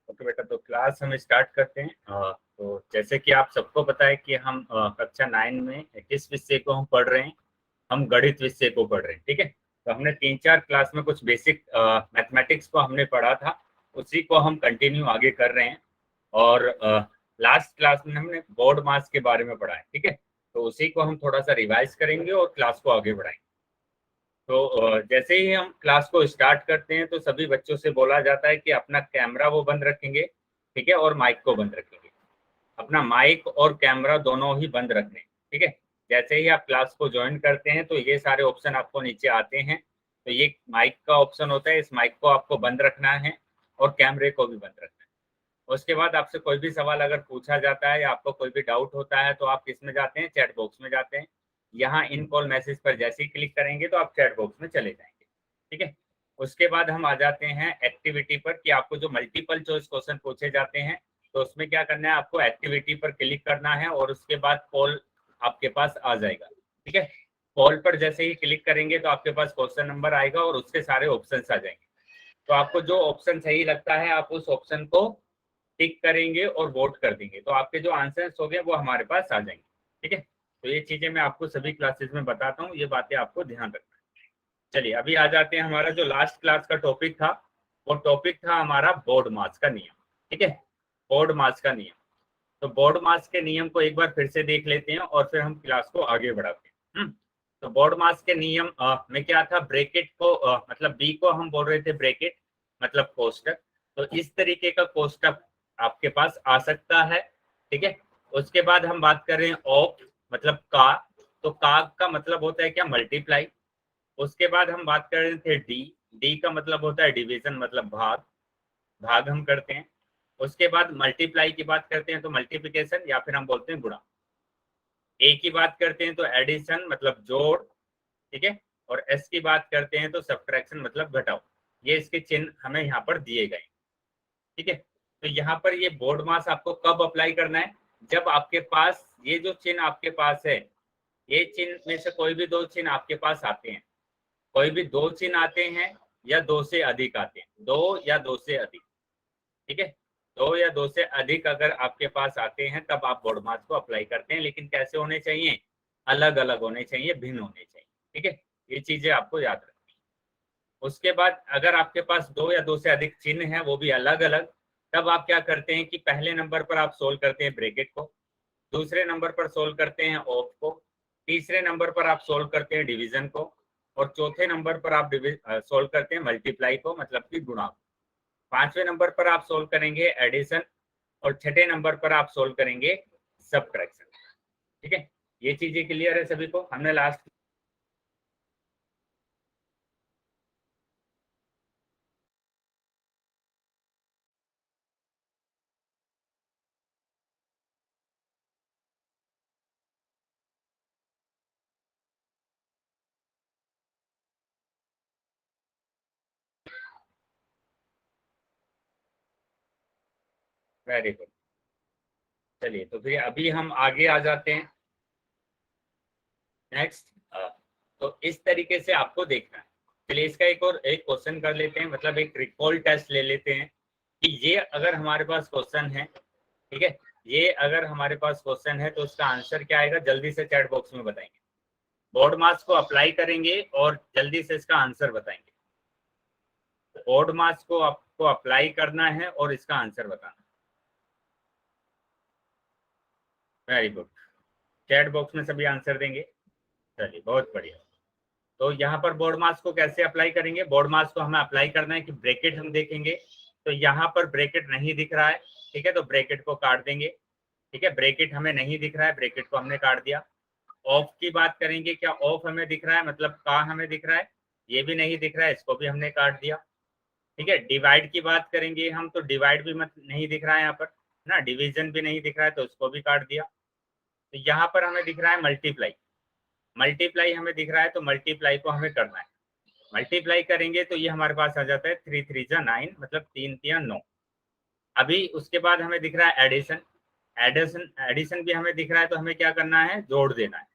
Okay बेटा, तो class हम स्टार्ट करते हैं। तो जैसे कि आप सबको पता है कि हम कक्षा 9 में किस विषय को हम पढ़ रहे हैं। हम गणित विषय को पढ़ रहे हैं, ठीक है। तो हमने 3-4 क्लास में कुछ बेसिक मैथमेटिक्स को हमने पढ़ा था, उसी को हम कंटिन्यू आगे कर रहे हैं। और लास्ट क्लास में हमने बोर्ड मास के बारे में पढ़ा है, ठीक है। तो उसी को हम थोड़ा सा रिवाइज करेंगे और क्लास को आगे बढ़ाएंगे। तो जैसे ही हम क्लास को स्टार्ट करते हैं तो सभी बच्चों से बोला जाता है कि अपना कैमरा वो बंद रखेंगे, ठीक है, और माइक को बंद रखेंगे। अपना माइक और कैमरा दोनों ही बंद रखने, ठीक है। जैसे ही आप क्लास को ज्वाइन करते हैं तो ये सारे ऑप्शन आपको नीचे आते हैं। तो ये माइक का ऑप्शन होता है, इस माइक को आपको बंद रखना है और कैमरे को भी बंद रखना है। उसके बाद आपसे कोई भी सवाल अगर पूछा जाता है या आपको कोई भी डाउट होता है तो आप किस में जाते हैं, चैट बॉक्स में जाते हैं। यहाँ इन कॉल मैसेज पर जैसे ही क्लिक करेंगे तो आप चैट बॉक्स में चले जाएंगे, ठीक है। उसके बाद हम आ जाते हैं एक्टिविटी पर कि आपको जो मल्टीपल चॉइस क्वेश्चन पूछे जाते हैं तो उसमें क्या करना है, आपको एक्टिविटी पर क्लिक करना है और उसके बाद कॉल आपके पास आ जाएगा, ठीक है। कॉल पर जैसे ही क्लिक करेंगे तो आपके पास क्वेश्चन नंबर आएगा और उसके सारे ऑप्शन आ जाएंगे। तो आपको जो ऑप्शन सही लगता है आप उस ऑप्शन को टिक करेंगे और वोट कर देंगे, तो आपके जो आंसर्स हो गए वो हमारे पास आ जाएंगे, ठीक है। तो ये चीजें मैं आपको सभी क्लासेस में बताता हूँ, ये बातें आपको ध्यान रखना है। चलिए अभी आ जाते हैं, हमारा जो लास्ट क्लास का टॉपिक था वो टॉपिक था हमारा बोर्ड मास का नियम, ठीक है। बोर्ड मास का नियम। तो बोर्ड मास के नियम को एक बार फिर से देख लेते हैं और फिर हम क्लास को आगे बढ़ाते हैं। तो बोर्ड मास के नियम में क्या था, ब्रैकेट को मतलब बी को हम बोल रहे थे ब्रैकेट, मतलब कोष्टक। तो इस तरीके का कोष्टक आपके पास आ सकता है, ठीक है। उसके बाद हम बात कर रहे हैं ऑफ, मतलब का। तो का मतलब होता है क्या, मल्टीप्लाई। उसके बाद हम बात कर रहे थे डी। डी का मतलब होता है डिवीजन, मतलब भाग। भाग हम करते हैं। उसके बाद मल्टीप्लाई की बात करते हैं तो मल्टीप्लिकेशन या फिर हम बोलते हैं गुणा। ए की बात करते हैं तो एडिशन, मतलब जोड़, ठीक है। और एस की बात करते हैं तो सब्ट्रैक्शन, मतलब घटाओ। ये इसके चिन्ह हमें यहाँ पर दिए गए, ठीक है। तो यहाँ पर ये बोर्ड मास आपको कब अप्लाई करना है, जब आपके पास ये जो चिन्ह आपके पास है, ये चिन्ह में से कोई भी दो चिन्ह आपके पास आते हैं। कोई भी दो चिन्ह आते हैं या दो से अधिक आते हैं, दो या दो से अधिक, ठीक है। दो या दो से अधिक अगर आपके पास आते हैं तब आप बोर्ड मास को अप्लाई करते हैं, लेकिन कैसे होने चाहिए, अलग अलग होने चाहिए, भिन्न होने चाहिए, ठीक है। ये चीजें आपको याद रखनी है। उसके बाद अगर आपके पास दो या दो से अधिक चिन्ह है वो भी अलग अलग, तब आप क्या करते हैं कि पहले नंबर पर आप सोल्व करते हैं ब्रैकेट को, दूसरे नंबर पर सोल्व करते हैं ऑफ को, तीसरे नंबर पर आप सोल्व करते हैं डिवीजन को, और चौथे नंबर पर आप सोल्व करते हैं मल्टीप्लाई को, मतलब कि गुणा को। पांचवें नंबर पर आप सोल्व करेंगे एडिशन, और छठे नंबर पर आप सोल्व करेंगे सब्ट्रैक्शन, ठीक है। ये चीजें क्लियर है सभी को, हमने लास्ट। Very good. चलिए तो फिर अभी हम आगे आ जाते हैं नेक्स्ट। तो इस तरीके से आपको देखना है। चलिए इसका एक क्वेश्चन कर लेते हैं, मतलब एक रिकॉल टेस्ट ले लेते हैं कि ये अगर हमारे पास क्वेश्चन है, ठीक है, ये अगर हमारे पास क्वेश्चन है तो उसका आंसर क्या आएगा, जल्दी से चैट बॉक्स में बताएंगे। बोर्ड मास को अप्लाई करेंगे और जल्दी से इसका आंसर बताएंगे। बोर्ड मास को आपको अप्लाई करना है और इसका आंसर बताना। वेरी गुड, चैट बॉक्स में सभी आंसर देंगे। चलिए बहुत बढ़िया। तो यहाँ पर बोर्ड मास को कैसे अप्लाई करेंगे, बोर्ड मास को हमें अप्लाई करना है कि ब्रैकेट हम देखेंगे तो यहाँ पर ब्रैकेट नहीं दिख रहा है, ठीक है, तो ब्रैकेट को काट देंगे, ठीक है। ब्रैकेट हमें नहीं दिख रहा है, ब्रैकेट को हमने काट दिया। ऑफ की बात करेंगे, क्या ऑफ हमें दिख रहा है, मतलब का हमें दिख रहा है, ये भी नहीं दिख रहा है, इसको भी हमने काट दिया, ठीक है। डिवाइड की बात करेंगे हम तो डिवाइड भी मत नहीं दिख रहा है यहाँ पर ना, डिवीजन भी नहीं दिख रहा है तो उसको भी काट दिया। तो यहाँ पर हमें दिख रहा है मल्टीप्लाई, मल्टीप्लाई हमें दिख रहा है तो मल्टीप्लाई को हमें करना है। मल्टीप्लाई करेंगे तो ये हमारे पास आ जाता है 3 3 जा 9, मतलब 3 3 9। अभी उसके बाद हमें दिख रहा है एडिशन, एडिशन एडिशन भी हमें दिख रहा है तो हमें क्या करना है, जोड़ देना है,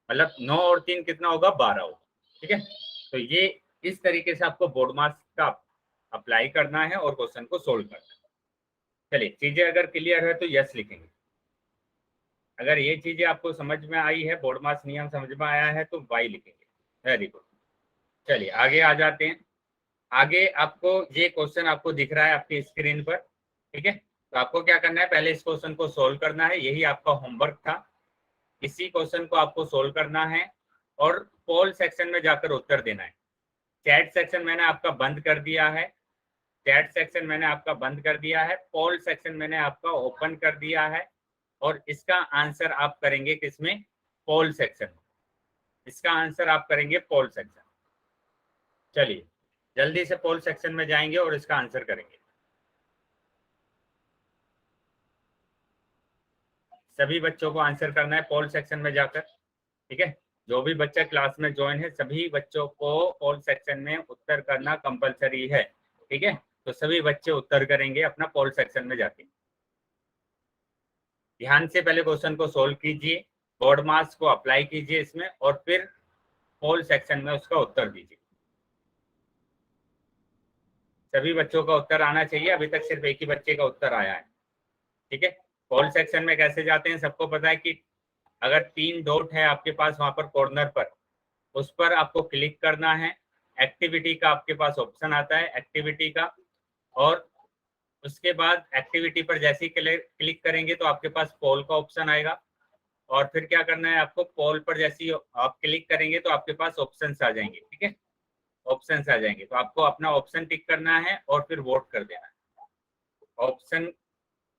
मतलब 9 और 3 कितना होगा, 12 होगा, ठीक है। तो ये इस तरीके से आपको बोर्ड मास का अप्लाई करना है और क्वेश्चन को सोल्व करना है। चलिए, चीजें अगर क्लियर है तो यस लिखेंगे। अगर ये चीजें आपको समझ में आई है, बोर्ड मास नियम समझ में आया है तो वाई लिखेंगे। Very good. चलिए आगे आ जाते हैं। आगे आपको ये क्वेश्चन आपको दिख रहा है आपकी स्क्रीन पर, ठीक है। तो आपको क्या करना है, पहले इस क्वेश्चन को सोल्व करना है, यही आपका होमवर्क था। इसी क्वेश्चन को आपको सोल्व करना है और पोल सेक्शन में जाकर उत्तर देना है। चैट सेक्शन मैंने आपका बंद कर दिया है, चैट सेक्शन मैंने आपका बंद कर दिया है, पोल सेक्शन मैंने आपका ओपन कर दिया है और इसका आंसर आप करेंगे किसमें, पोल सेक्शन। इसका आंसर आप करेंगे पोल सेक्शन। चलिए जल्दी से पोल सेक्शन में जाएंगे और इसका आंसर करेंगे। सभी बच्चों को आंसर करना है पोल सेक्शन में जाकर, ठीक है। जो भी बच्चा क्लास में ज्वाइन है सभी बच्चों को पोल सेक्शन में उत्तर करना कंपलसरी है, ठीक है। तो सभी बच्चे उत्तर करेंगे अपना पोल सेक्शन में जाके। ध्यान से पहले क्वेश्चन को सोल्व कीजिए, बोर्ड मार्क्स को अप्लाई कीजिए इसमें और फिर पोल सेक्शन में उसका उत्तर दीजिए। सभी बच्चों का उत्तर आना चाहिए, अभी तक सिर्फ एक ही बच्चे का उत्तर आया है, ठीक है। पोल सेक्शन में कैसे जाते हैं सबको पता है कि अगर 3 डॉट है आपके पास वहां पर कॉर्नर पर, उस पर आपको क्लिक करना है। एक्टिविटी का आपके पास ऑप्शन आता है, एक्टिविटी का, और उसके बाद एक्टिविटी पर जैसे ही क्लिक करेंगे तो आपके पास पोल का ऑप्शन आएगा। और फिर क्या करना है आपको, पोल पर जैसे ही आप क्लिक करेंगे तो आपके पास ऑप्शंस आ जाएंगे, ठीक है। ऑप्शंस आ जाएंगे तो आपको अपना ऑप्शन टिक करना है और फिर वोट कर देना है। ऑप्शन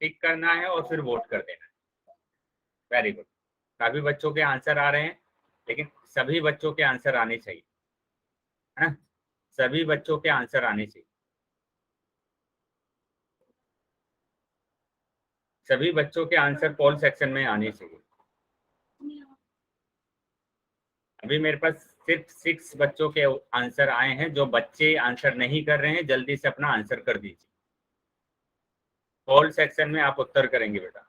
टिक करना है और फिर वोट कर देना है। Very good. काफी बच्चों के आंसर आ रहे हैं, लेकिन सभी बच्चों के आंसर आने चाहिए, है ना। सभी बच्चों के आंसर आने चाहिए, सभी बच्चों के आंसर पोल सेक्शन में आने चाहिए। अभी मेरे पास सिर्फ 6 बच्चों के आंसर आए हैं। जो बच्चे आंसर नहीं कर रहे हैं जल्दी से अपना आंसर कर दीजिए। पोल सेक्शन में आप उत्तर करेंगे बेटा।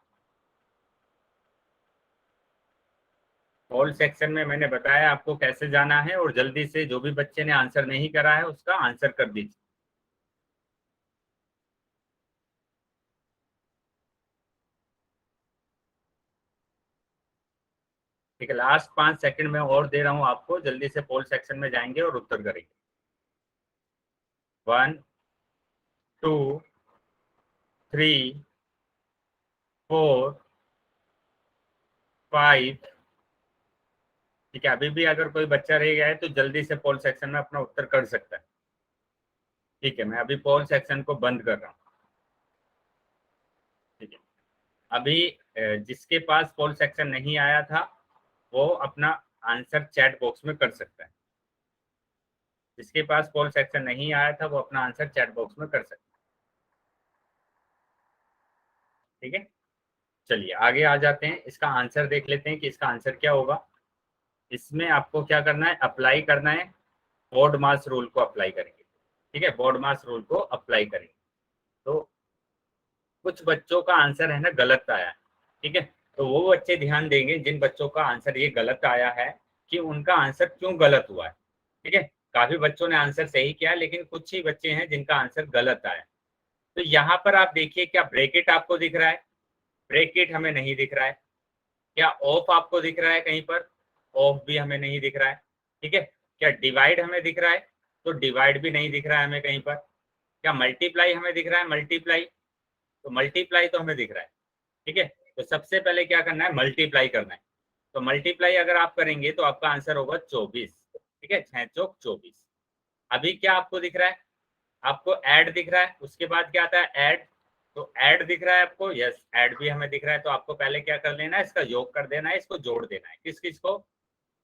पोल सेक्शन में मैंने बताया आपको कैसे जाना है, और जल्दी से जो भी बच्चे ने आंसर नहीं करा है उसका आंसर कर दीजिए। ठीक है, लास्ट 5 सेकंड में और दे रहा हूं आपको, जल्दी से पोल सेक्शन में जाएंगे और उत्तर करेंगे। 1 2 3 4 5। ठीक है, अभी भी अगर कोई बच्चा रह गया है तो जल्दी से पोल सेक्शन में अपना उत्तर कर सकता है। ठीक है, मैं अभी पोल सेक्शन को बंद कर रहा हूँ। ठीक है, अभी जिसके पास पोल सेक्शन नहीं आया था वो अपना आंसर चैट बॉक्स में कर सकता है। जिसके पास पोल सेक्शन नहीं आया था वो अपना आंसर चैट बॉक्स में कर सकता है। ठीक है, चलिए आगे आ जाते हैं। इसका आंसर देख लेते हैं कि इसका आंसर क्या होगा। इसमें आपको क्या करना है, अप्लाई करना है, बोर्ड मास रूल को अप्लाई करेंगे। ठीक है, बोर्ड मास रूल को अप्लाई करेंगे। तो कुछ बच्चों का आंसर है ना गलत आया है, ठीक है। तो वो बच्चे ध्यान देंगे जिन बच्चों का आंसर ये गलत आया है कि उनका आंसर क्यों गलत हुआ है। ठीक है, काफी बच्चों ने आंसर सही किया लेकिन कुछ ही बच्चे हैं जिनका आंसर गलत आया। तो यहाँ पर आप देखिए, क्या ब्रैकेट आपको दिख रहा है? ब्रैकेट हमें नहीं दिख रहा है। क्या ऑफ आपको दिख रहा है कहीं पर? ऑफ भी हमें नहीं दिख रहा है। ठीक है, क्या डिवाइड हमें दिख रहा है? तो डिवाइड भी नहीं दिख रहा है हमें कहीं पर। क्या मल्टीप्लाई हमें दिख रहा है? मल्टीप्लाई, तो मल्टीप्लाई तो हमें दिख रहा है। ठीक है, तो सबसे पहले क्या करना है, मल्टीप्लाई करना है। तो मल्टीप्लाई अगर आप करेंगे तो आपका आंसर होगा 24। ठीक है, 6 चौक 24। अभी क्या आपको दिख रहा है? आपको ऐड दिख रहा है, उसके बाद क्या आता है, ऐड। तो ऐड दिख रहा है आपको, यस ऐड भी हमें दिख रहा है। तो आपको पहले क्या कर लेना है, इसका योग कर देना है, इसको जोड़ देना है। किस किस को?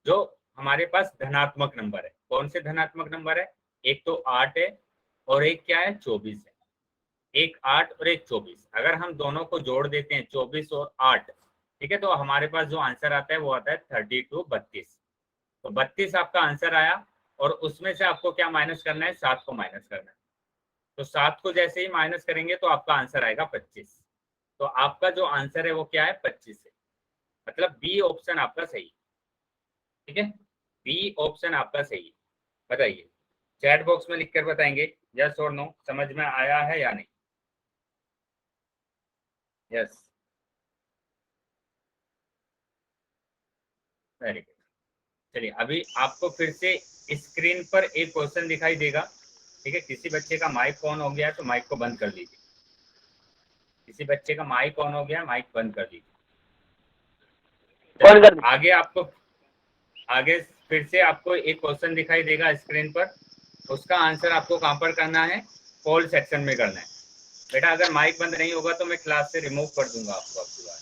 जो हमारे पास धनात्मक नंबर है। कौन से धनात्मक नंबर है? एक तो 8 है और एक क्या है, 24 है। एक 8 और एक 24, अगर हम दोनों को जोड़ देते हैं 24 और 8, ठीक है, तो हमारे पास जो आंसर आता है वो आता है 32। तो 32 आपका आंसर आया, और उसमें से आपको क्या माइनस करना है, 7 को माइनस करना है। तो 7 को जैसे ही माइनस करेंगे तो आपका आंसर आएगा 25। तो आपका जो आंसर है वो क्या है, 25 है। मतलब बी ऑप्शन आपका सही। ठीक है, बी ऑप्शन आपका सही। बताइए, चैट बॉक्स में लिखकर बताएंगे यस और नो, समझ में आया है या नहीं। Yes, very good. चलिए अभी आपको फिर से स्क्रीन पर एक क्वेश्चन दिखाई देगा, ठीक है। किसी बच्चे का माइक ऑन हो गया तो माइक को बंद कर दीजिए। किसी बच्चे का माइक ऑन हो गया, माइक बंद कर दीजिए। आगे आपको आगे फिर से आपको एक क्वेश्चन दिखाई देगा स्क्रीन पर, उसका आंसर आपको कहाँ पर करना है, पोल सेक्शन में करना है। बेटा अगर माइक बंद नहीं होगा तो मैं क्लास से रिमूव कर दूंगा आपको आपकी बार।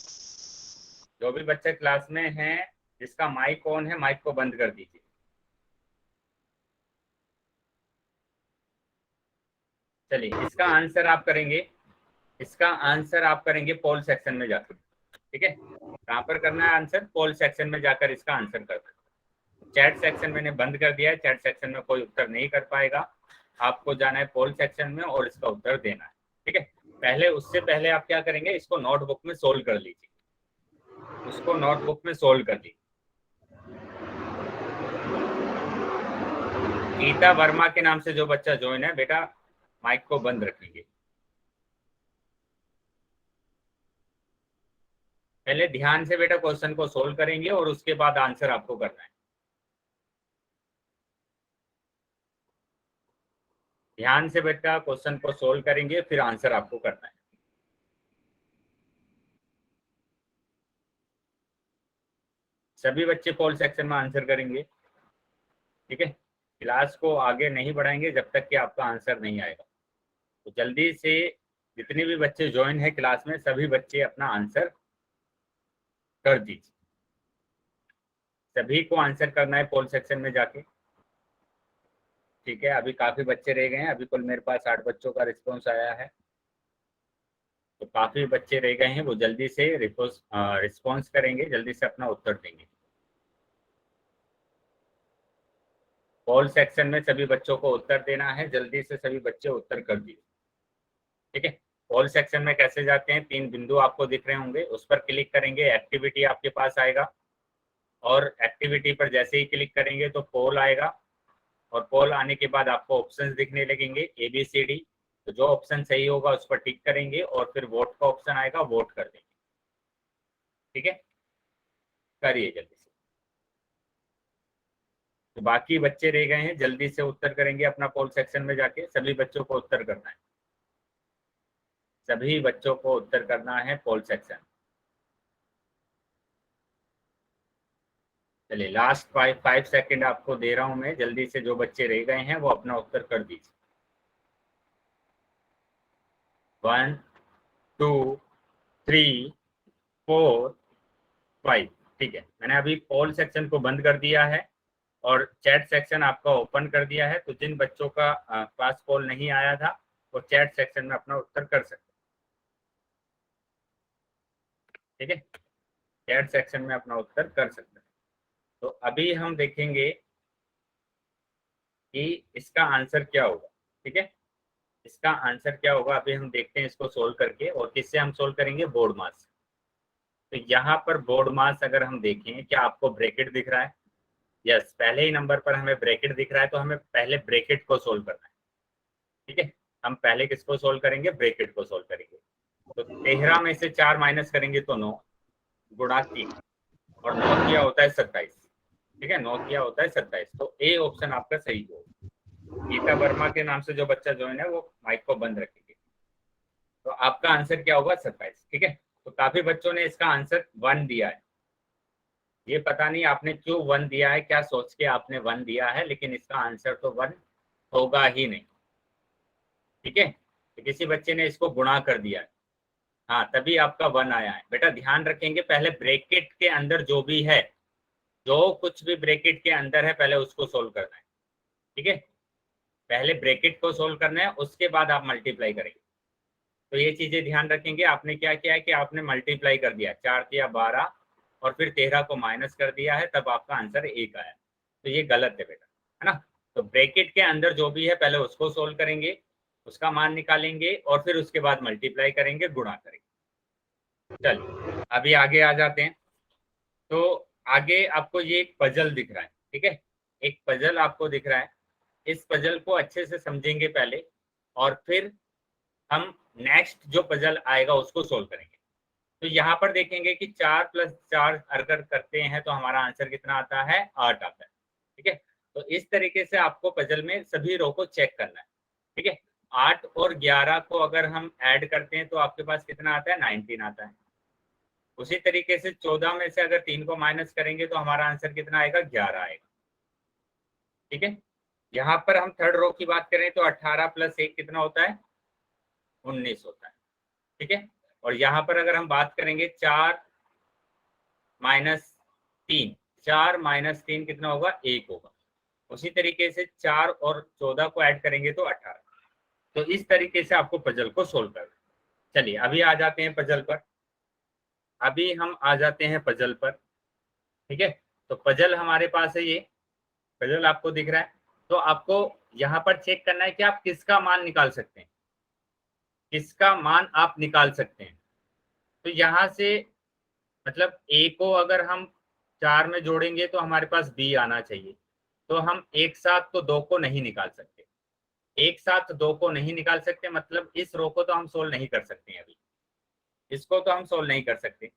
जो भी बच्चे क्लास में हैं जिसका माइक ऑन है, माइक को बंद कर दीजिए। चलिए इसका आंसर आप करेंगे, इसका आंसर आप करेंगे पोल सेक्शन में जाकर, ठीक है। कहाँ पर करना है आंसर, पोल सेक्शन में जाकर इसका आंसर करना है। चैट सेक्शन मैंने बंद कर दिया है, चैट सेक्शन में कोई उत्तर नहीं कर पाएगा। आपको जाना है पोल सेक्शन में और इसका उत्तर देना है, ठीक है। पहले उससे पहले आप क्या करेंगे, इसको नोटबुक में सोल्व कर लीजिए, उसको नोटबुक में सोल्व कर लीजिए। गीता वर्मा के नाम से जो बच्चा ज्वाइन है, बेटा माइक को बंद रखेंगे। पहले ध्यान से बेटा क्वेश्चन को सोल्व करेंगे और उसके बाद आंसर आपको करना है। ध्यान से बेटा क्वेश्चन को सोल्व करेंगे, फिर आंसर आपको करना है। सभी बच्चे पोल सेक्शन में आंसर करेंगे, ठीक है। क्लास को आगे नहीं बढ़ाएंगे जब तक कि आपका आंसर नहीं आएगा। तो जल्दी से जितने भी बच्चे ज्वाइन है क्लास में, सभी बच्चे अपना आंसर कर दीजिए। सभी को आंसर करना है पोल सेक्शन में जाके, ठीक है। अभी काफी बच्चे रह गए हैं, अभी कुल मेरे पास 8 बच्चों का रिस्पॉन्स आया है, तो काफी बच्चे रह गए हैं, वो जल्दी से रिस्पॉन्स करेंगे, जल्दी से अपना उत्तर देंगे। पोल सेक्शन में सभी बच्चों को उत्तर देना है, जल्दी से सभी बच्चे उत्तर कर दीजिए, ठीक है। पोल सेक्शन में कैसे जाते हैं, 3 बिंदु आपको दिख रहे होंगे, उस पर क्लिक करेंगे, एक्टिविटी आपके पास आएगा, और एक्टिविटी पर जैसे ही क्लिक करेंगे तो पोल आएगा, और पोल आने के बाद आपको ऑप्शंस दिखने लगेंगे ABCD। तो जो ऑप्शन सही होगा उस पर टिक करेंगे, और फिर वोट का ऑप्शन आएगा, वोट कर देंगे, ठीक है। करिए जल्दी से। तो बाकी बच्चे रह गए हैं, जल्दी से उत्तर करेंगे अपना पोल सेक्शन में जाके, सभी बच्चों को उत्तर करना है, सभी बच्चों को उत्तर करना है पोल सेक्शन। चलिए लास्ट 5 सेकंड आपको दे रहा हूं मैं, जल्दी से जो बच्चे रह गए हैं वो अपना उत्तर कर दीजिए। 1 2 3 4 5, ठीक है। मैंने अभी पोल सेक्शन को बंद कर दिया है और चैट सेक्शन आपका ओपन कर दिया है। तो जिन बच्चों का क्लास पोल नहीं आया था वो चैट सेक्शन में अपना उत्तर कर सकते, ठीक है। चैट सेक्शन में अपना उत्तर कर सकते हैं। तो अभी हम देखेंगे कि इसका आंसर क्या होगा, ठीक है। इसका आंसर क्या होगा अभी हम देखते हैं इसको सोल्व करके, और किससे हम सोल्व करेंगे, बोर्ड मास। तो यहाँ पर बोर्ड मास अगर हम देखें, क्या आपको ब्रैकेट दिख रहा है, यस, पहले ही नंबर पर हमें ब्रैकेट दिख रहा है, तो हमें पहले ब्रैकेट को सोल्व करना है, ठीक है। हम पहले किसको सोल्व करेंगे, ब्रैकेट को सोल्व करेंगे। तो 13 में से 4 माइनस करेंगे तो 9 गुणा 3, और 9 किया होता है 27, ठीक है। 9 किया होता है 27, तो ए ऑप्शन आपका सही होगा। गीता वर्मा के नाम से जो बच्चा ज्वाइन है वो माइक को बंद रखेंगे, तो आपका आंसर क्या होगा, 27, ठीक है। तो काफी बच्चों ने इसका आंसर 1 दिया है। ये पता नहीं आपने क्यों 1 दिया है, क्या सोच के आपने 1 दिया है, लेकिन इसका आंसर तो 1 होगा ही नहीं, ठीक है। तो किसी बच्चे ने इसको गुणा कर दिया है, हाँ, तभी आपका 1 आया है। बेटा ध्यान रखेंगे, पहले ब्रैकेट के अंदर जो भी है, जो कुछ भी ब्रैकेट के अंदर है, पहले उसको सोल्व करना है, ठीक है। पहले ब्रैकेट को सोल्व करना है, उसके बाद आप मल्टीप्लाई करेंगे। तो ये चीजें ध्यान रखेंगे। आपने क्या किया है कि आपने मल्टीप्लाई कर दिया, 4 दिया 12, और फिर 13 को माइनस कर दिया है, तब आपका आंसर 1 आया। तो ये गलत है बेटा, है ना। तो ब्रैकेट के अंदर जो भी है पहले उसको सोल्व करेंगे, उसका मान निकालेंगे, और फिर उसके बाद मल्टीप्लाई करेंगे, गुणा करेंगे। चलिए अभी आगे आ जाते हैं। तो आगे आपको ये एक पजल दिख रहा है, ठीक है। एक पजल आपको दिख रहा है, इस पजल को अच्छे से समझेंगे पहले, और फिर हम नेक्स्ट जो पजल आएगा उसको सोल्व करेंगे। तो यहाँ पर देखेंगे कि 4 + 4 अगर करते हैं तो हमारा आंसर कितना आता है, 8 आता है। ठीक है, तो इस तरीके से आपको पजल में सभी रो को चेक करना है। ठीक है, 8 और 11 को अगर हम ऐड करते हैं तो आपके पास कितना आता है, 19 आता है। उसी तरीके से 14 में से अगर 3 को माइनस करेंगे तो हमारा आंसर कितना आएगा, 11 आएगा। ठीक है, यहाँ पर हम थर्ड रो की बात करें तो 18 + 1 कितना होता है, 19 होता है। ठीक है, और यहाँ पर अगर हम बात करेंगे 4 - 3, 4 - 3 कितना होगा, 1 होगा। उसी तरीके से 4 और 14 को ऐड करेंगे तो 18। तो इस तरीके से आपको पजल को सोल्व करना। चलिए अभी आ जाते हैं पजल पर। अभी हम आ जाते हैं पजल पर। ठीक है, तो पजल हमारे पास है, ये पजल आपको दिख रहा है। तो आपको यहाँ पर चेक करना है कि आप किसका मान निकाल सकते हैं, किसका मान आप निकाल सकते हैं। तो यहाँ से मतलब ए को अगर हम 4 में जोड़ेंगे तो हमारे पास बी आना चाहिए। तो हम एक साथ तो 2 को नहीं निकाल सकते, एक साथ 2 को नहीं निकाल सकते, मतलब इस रो को तो हम सोल्व नहीं कर सकते हैं अभी, इसको तो हम सोल्व नहीं कर सकते।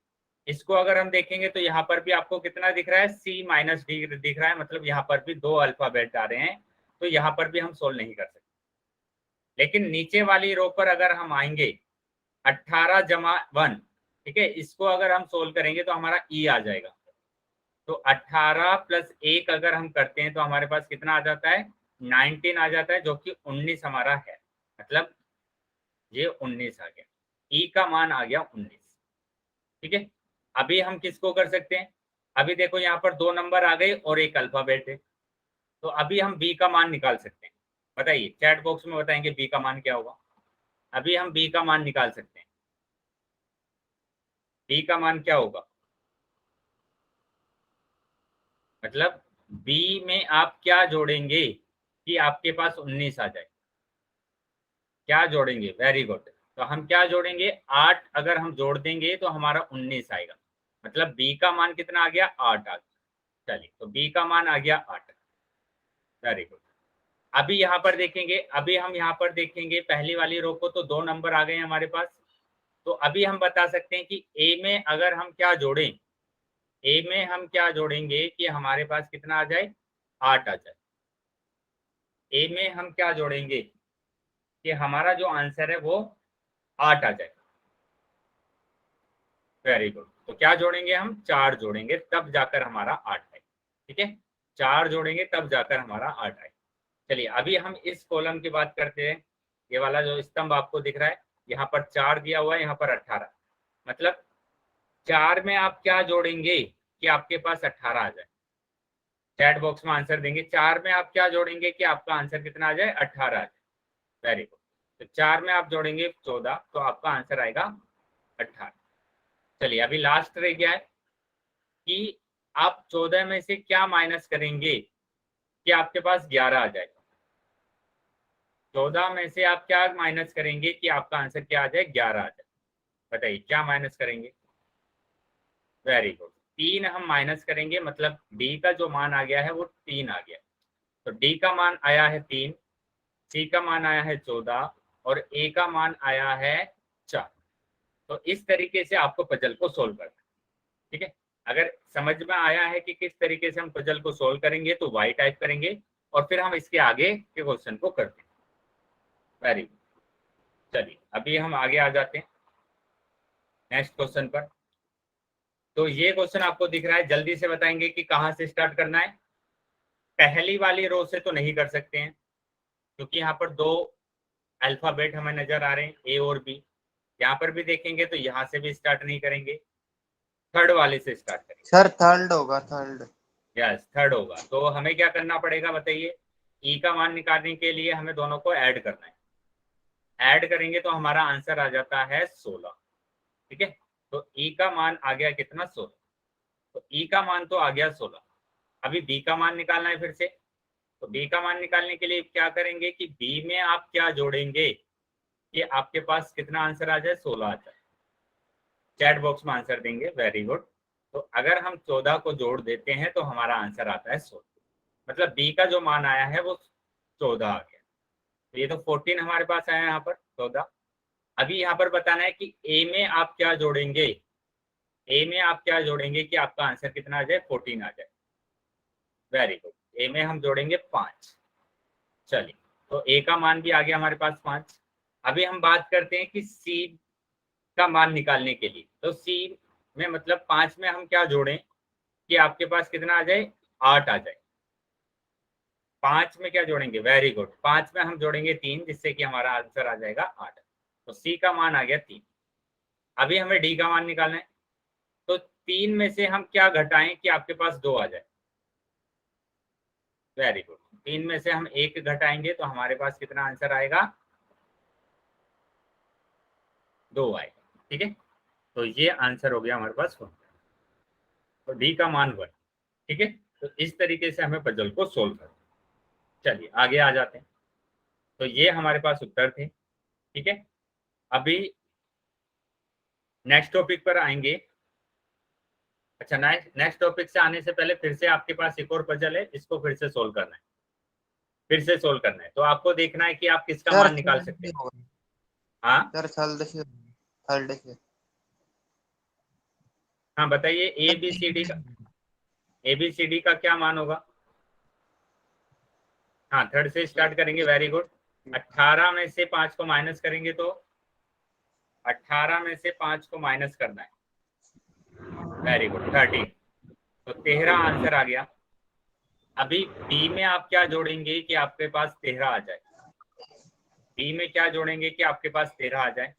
इसको अगर हम देखेंगे तो यहाँ पर भी आपको कितना दिख रहा है, C - D दिख रहा है, मतलब यहाँ पर भी 2 अल्फाबेट आ रहे हैं, तो यहाँ पर भी हम सोल्व नहीं कर सकते। लेकिन नीचे वाली रो पर अगर हम आएंगे 18 - 1, ठीक है, इसको अगर हम सोल्व करेंगे तो हमारा ई आ जाएगा। तो 18 + 1 अगर हम करते हैं तो हमारे पास कितना आ जाता है, 19 आ जाता है, जो कि 19 हमारा है। मतलब ये 19 आ गया, ई का मान आ गया 19। ठीक है, अभी हम किसको कर सकते हैं, अभी देखो यहाँ पर 2 नंबर आ गए और एक अल्फाबेट है, तो अभी हम बी का मान निकाल सकते हैं। बताइए, चैट बॉक्स में बताएंगे बी का मान क्या होगा। अभी हम बी का मान निकाल सकते हैं, बी का मान क्या होगा, मतलब बी में आप क्या जोड़ेंगे कि आपके पास 19 आ जाए, क्या जोड़ेंगे, वेरी गुड। तो हम क्या जोड़ेंगे, 8 अगर हम जोड़ देंगे तो हमारा 19 आएगा, मतलब बी का मान कितना आ गया, 8 आ गया। चलिए, तो बी का मान आ गया 8, वेरी गुड। अभी यहाँ पर देखेंगे, अभी हम यहाँ पर देखेंगे पहली वाली रो को तो 2 नंबर आ गए हमारे पास। तो अभी हम बता सकते हैं कि ए में अगर हम क्या जोड़ें, ए में हम क्या जोड़ेंगे कि हमारे पास कितना आ जाए, 8 आ जाए। ए में हम क्या जोड़ेंगे कि हमारा जो आंसर है वो 8 आ जाए, वेरी गुड। तो क्या जोड़ेंगे हम, 4 जोड़ेंगे, तब जाकर हमारा 8 आए। ठीक है, 4 जोड़ेंगे तब जाकर हमारा 8 आए। चलिए अभी हम इस कॉलम की बात करते हैं। ये वाला जो स्तंभ आपको दिख रहा है, यहाँ पर 4 दिया हुआ है, यहाँ पर 18, मतलब 4 में आप क्या जोड़ेंगे कि आपके पास 18 आ जाए। चैट बॉक्स में आंसर देंगे, 4 में आप क्या जोड़ेंगे कि आपका आंसर कितना आ जाए, 18 आ जाए। Very good. तो 4 में आप जोड़ेंगे 14, तो आपका आंसर आएगा 18। चलिए अभी लास्ट रह गया है कि आप 14 में से क्या माइनस करेंगे कि आपके पास 11 आ जाए। 14 में से आप क्या माइनस करेंगे कि आपका आंसर क्या आ जाए, 11 आ जाए। बताइए क्या माइनस करेंगे, वेरी गुड, 3 हम माइनस करेंगे, मतलब डी का जो मान आ गया है वो 3 आ गया। तो डी का मान आया है 3, सी का मान आया है 14 और ए का मान आया है 4। तो इस तरीके से आपको पजल को सोल्व करना है। ठीक है, अगर समझ में आया है कि किस तरीके से हम पजल को सोल्व करेंगे तो वाई टाइप करेंगे और फिर हम इसके आगे के क्वेश्चन को करते हैं। Very good. चलिए अभी हम आगे आ जाते हैं नेक्स्ट क्वेश्चन पर। तो ये क्वेश्चन आपको दिख रहा है, जल्दी से बताएंगे कि कहाँ से स्टार्ट करना है। पहली वाली रो से तो नहीं कर सकते हैं क्योंकि यहाँ पर 2 अल्फाबेट हमें नजर आ रहे हैं, ए और बी। यहाँ पर भी देखेंगे तो यहाँ से भी स्टार्ट नहीं करेंगे, थर्ड वाले से स्टार्ट करेंगे। सर थर्ड होगा, थर्ड। यस, थर्ड होगा। तो हमें क्या करना पड़ेगा बताइए, ई का मान निकालने के लिए हमें दोनों को ऐड करना है। ऐड करेंगे तो हमारा आंसर आ जाता है 16। ठीक है, तो ई का मान आ गया कितना, 16। तो ई का मान तो आ गया 16। अभी बी का मान निकालना है फिर से। तो बी का मान निकालने के लिए क्या करेंगे कि बी में आप क्या जोड़ेंगे कि आपके पास कितना आंसर आ जाए, 16 आ जाए। चैट बॉक्स में आंसर देंगे, वेरी गुड। तो अगर हम 14 को जोड़ देते हैं तो हमारा आंसर आता है 16, मतलब बी का जो मान आया है वो 14 आ गया। तो ये तो 14 हमारे पास आया यहाँ पर 14। अभी यहाँ पर बताना है कि ए में आप क्या जोड़ेंगे, ए में आप क्या जोड़ेंगे कि आपका आंसर कितना आ जाए, 14 आ जाए। वेरी गुड, ए में हम जोड़ेंगे 5। चलिए, तो ए का मान भी आ गया हमारे पास 5। अभी हम बात करते हैं कि सी का मान निकालने के लिए। तो सी में मतलब 5 में हम क्या जोड़ें कि आपके पास कितना आ जाए, 8 आ जाए। 5 में क्या जोड़ेंगे, वेरी गुड, 5 में हम जोड़ेंगे 3, जिससे कि हमारा आंसर आ जाएगा 8। तो सी का मान आ गया 3। अभी हमें डी का मान निकालना है। तो 3 में से हम क्या घटाएं कि आपके पास 2 आ जाए, वेरी गुड, 3 में से हम 1 घटाएंगे तो हमारे पास कितना आंसर आएगा, 2 आएगा। ठीक है, तो ये आंसर हो गया हमारे पास 1। तो डी का मान 1। ठीक है, तो इस तरीके से हमें पजल को सोल्व करना। चलिए आगे आ जाते हैं। तो ये हमारे पास उत्तर थे। ठीक है, अभी नेक्स्ट टॉपिक पर आएंगे। अच्छा, नेक्स्ट टॉपिक से आने से पहले फिर से आपके पास एक और पजल है, इसको फिर से सोल्व करना है, फिर से सोल्व करना है। तो आपको देखना है कि आप किसका सर मान निकाल सकते हैं। होगा हाँ सर, थर्ड से हाँ, बताइए ए सर बी सी डी का, तीन। ए बी सी डी का क्या मान होगा। हाँ, थर्ड से स्टार्ट करेंगे, वेरी गुड। 18 में से 5 को माइनस करेंगे तो 18 में से 5 को माइनस करना है, वेरी गुड, 13। तो 13 आंसर आ गया। अभी बी में आप क्या जोड़ेंगे कि आपके पास 13 आ जाए, बी में क्या जोड़ेंगे कि आपके पास 13 आ जाए,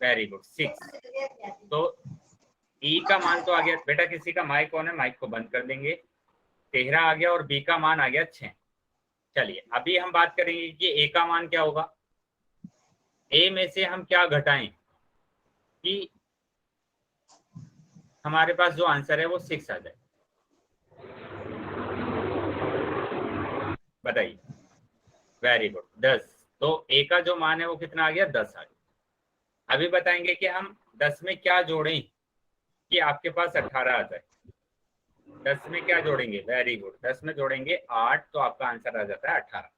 वेरी गुड, 6। तो ई का मान तो आ गया बेटा, किसी का माइक ऑन है, माइक को बंद कर देंगे। 13 आ गया और बी का मान आ गया 6। चलिए अभी हम बात करेंगे कि ए का मान क्या होगा। ए में से हम क्या घटाएं कि हमारे पास जो आंसर है वो 6 आ जाए, बताइए, वेरी गुड, 10। तो ए का जो मान है वो कितना आ गया, 10 आ गया। अभी बताएंगे कि हम 10 में क्या जोड़ें कि आपके पास 18 आ जाए। 10 में क्या जोड़ेंगे, वेरी गुड, 10 में जोड़ेंगे 8, तो आपका आंसर आ जाता है 18।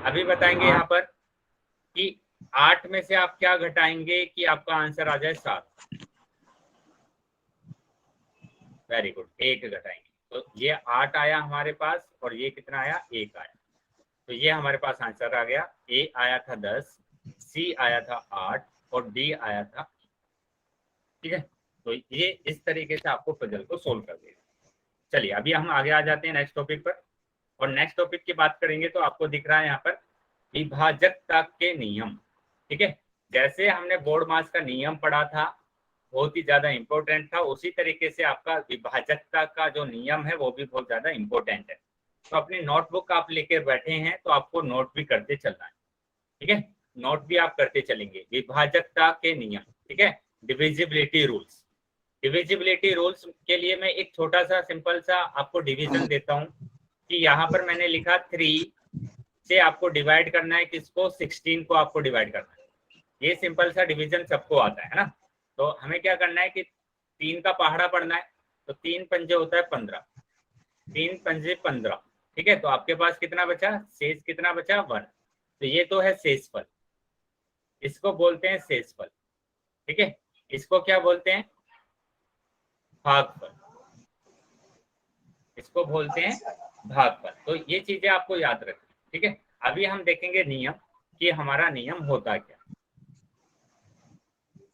अभी बताएंगे यहाँ पर कि 8 में से आप क्या घटाएंगे कि आपका आंसर आ जाए 7, वेरी गुड, 1 घटाएंगे तो ये 8 आया हमारे पास, और ये कितना आया, 1 आया। तो ये हमारे पास आंसर आ गया, ए आया था 10, सी आया था 8 और डी आया था। ठीक है, तो ये इस तरीके से आपको पजल को सोल्व कर देगा। चलिए अभी हम आगे आ जाते हैं नेक्स्ट टॉपिक पर, और नेक्स्ट टॉपिक की बात करेंगे तो आपको दिख रहा है यहाँ पर विभाजकता के नियम। ठीक है, जैसे हमने बोर्ड मास का नियम पढ़ा था, बहुत ही ज्यादा इंपॉर्टेंट था, उसी तरीके से आपका विभाजकता का जो नियम है वो भी बहुत ज्यादा इंपॉर्टेंट है। तो अपनी नोटबुक आप लेकर बैठे हैं तो आपको नोट भी करते चलना है। ठीक है, नोट भी आप करते चलेंगे, विभाजकता के नियम। ठीक है, डिविजिबिलिटी रूल्स। डिविजिबिलिटी रूल्स के लिए मैं एक छोटा सा सिंपल सा आपको डिवीजन देता हूं कि यहाँ पर मैंने लिखा 3 से आपको डिवाइड करना है किसको, 16 को आपको डिवाइड करना है। ये सिंपल सा डिवीजन सबको आता है ना। तो हमें क्या करना है कि 3 का पहाड़ा पढ़ना है। तो 3 पंजे होता है 15, 3 पंजे 15। ठीक है, तो आपके पास कितना बचा, शेष कितना बचा, 1। तो ये तो है शेषफल, इसको बोलते हैं शेषफल। ठीक है, इसको क्या बोलते हैं, भागफल, इसको बोलते हैं भागफल। तो ये चीजें आपको याद रखनी। ठीक है, अभी हम देखेंगे नियम कि हमारा नियम होता क्या।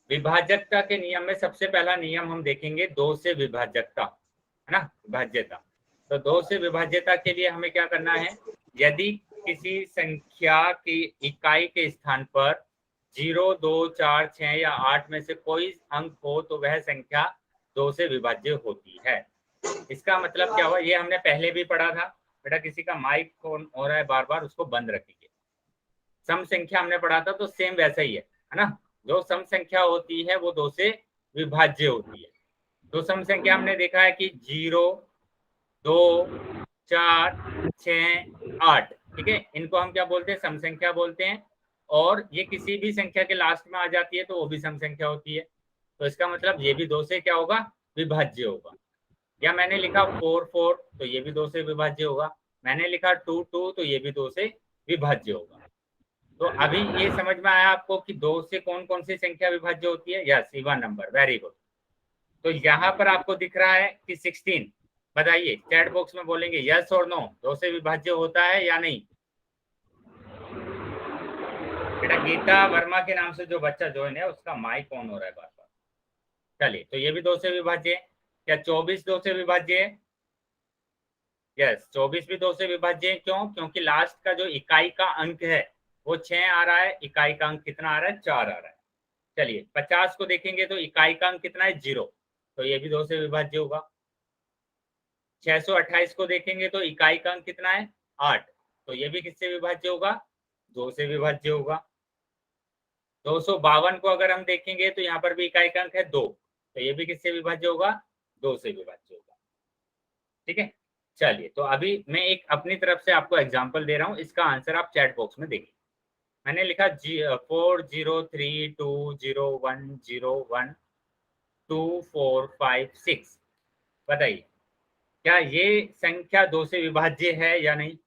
विभाजकता के नियम में सबसे पहला नियम हम देखेंगे 2 से विभाजकता, है ना, विभाज्यता। तो 2 से विभाज्यता के लिए हमें क्या करना है, यदि किसी संख्या की इकाई के स्थान पर 0, 2, 4, 6 या 8 में से कोई अंक हो तो वह संख्या 2 से विभाज्य होती है। इसका मतलब क्या हुआ, ये हमने पहले भी पढ़ा था बेटा, किसी का माइक ऑन हो रहा है बार बार, उसको बंद रखिए। सम संख्या हमने पढ़ा था तो सेम वैसा ही है ना। जो सम संख्या होती है वो 2 से विभाज्य होती है। तो सम संख्या हमने देखा है कि 0, 2, 4, 6, 8। ठीक है, इनको हम क्या बोलते हैं, सम संख्या बोलते हैं। और ये किसी भी संख्या के लास्ट में आ जाती है तो वो भी सम संख्या होती है। तो इसका मतलब ये भी 2 से क्या होगा, विभाज्य होगा। या मैंने लिखा 4, 4, तो ये भी 2 से विभाज्य होगा। मैंने लिखा 2 2, तो ये भी 2 से विभाज्य होगा। तो अभी ये समझ में आया आपको कि 2 से कौन कौन सी संख्या विभाज्य होती है? Yes, even number, very good. तो यहाँ पर आपको दिख रहा है कि 16, बताइए चैट बॉक्स में बोलेंगे यस और नो, 2 से विभाज्य होता है या नहीं? बेटा गीता वर्मा के नाम से जो बच्चा ज्वाइन है उसका माइक ऑन हो रहा है बार बार। चलिए, तो ये भी 2 से विभाज्य है। क्या 24 2 से विभाज्य है? यस, 24 भी 2 से विभाज्य है। क्यों? क्योंकि लास्ट का जो इकाई का अंक है वो 6 आ रहा है, इकाई का अंक कितना आ रहा है? 4 आ रहा है। चलिए 50 को देखेंगे तो इकाई का अंक कितना है? 0, तो ये भी 2 से विभाज्य होगा। 628 को देखेंगे तो इकाई का अंक कितना है? 8, तो ये भी किससे विभाज्य होगा? 2 से विभाज्य होगा। 252 को अगर हम देखेंगे तो यहाँ पर भी इकाई का अंक है 2, तो ये भी किससे विभाज्य होगा? 2 से विभाज्य होगा। ठीक है, चलिए तो अभी मैं एक अपनी तरफ से आपको एग्जांपल दे रहा हूँ, इसका आंसर आप चैट बॉक्स में देखिए। मैंने लिखा 403201012456। बताइए क्या ये संख्या 2 से विभाज्य है या नहीं?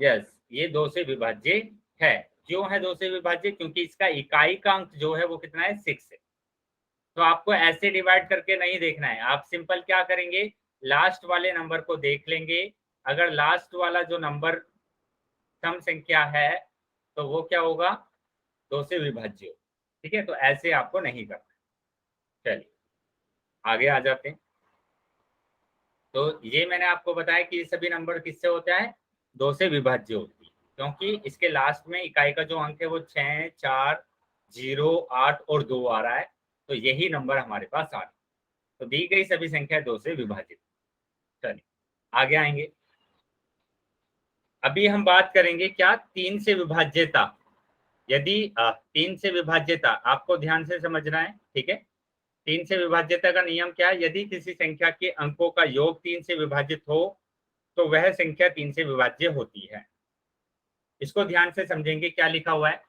यस, ये 2 से विभाज्य है। क्यों है 2 से विभाज्य? क्योंकि इसका इकाई का अंक जो है वो कितना है? 6 है। तो आपको ऐसे डिवाइड करके नहीं देखना है, आप सिंपल क्या करेंगे, लास्ट वाले नंबर को देख लेंगे। अगर लास्ट वाला जो नंबर सम संख्या है तो वो क्या होगा? 2 से विभाज्य हो। ठीक है, तो ऐसे आपको नहीं करना। चलिए आगे आ जाते हैं। तो ये मैंने आपको बताया कि ये सभी नंबर किससे होता है? 2 से विभाज्य होती है, क्योंकि इसके लास्ट में इकाई का जो अंक है वो 6 4 0 8 और 2 आ रहा है, तो यही नंबर हमारे पास आ रहा है। तो दी गई सभी संख्या 2 से विभाजित। चलिए आगे आएंगे। अभी हम बात करेंगे क्या 3 से विभाज्यता। यदि 3 से विभाज्यता आपको ध्यान से समझना है, ठीक है। 3 से विभाज्यता का नियम क्या है? यदि किसी संख्या के अंकों का योग 3 से विभाजित हो तो वह संख्या 3 से विभाज्य होती है। इसको ध्यान से समझेंगे, क्या लिखा हुआ है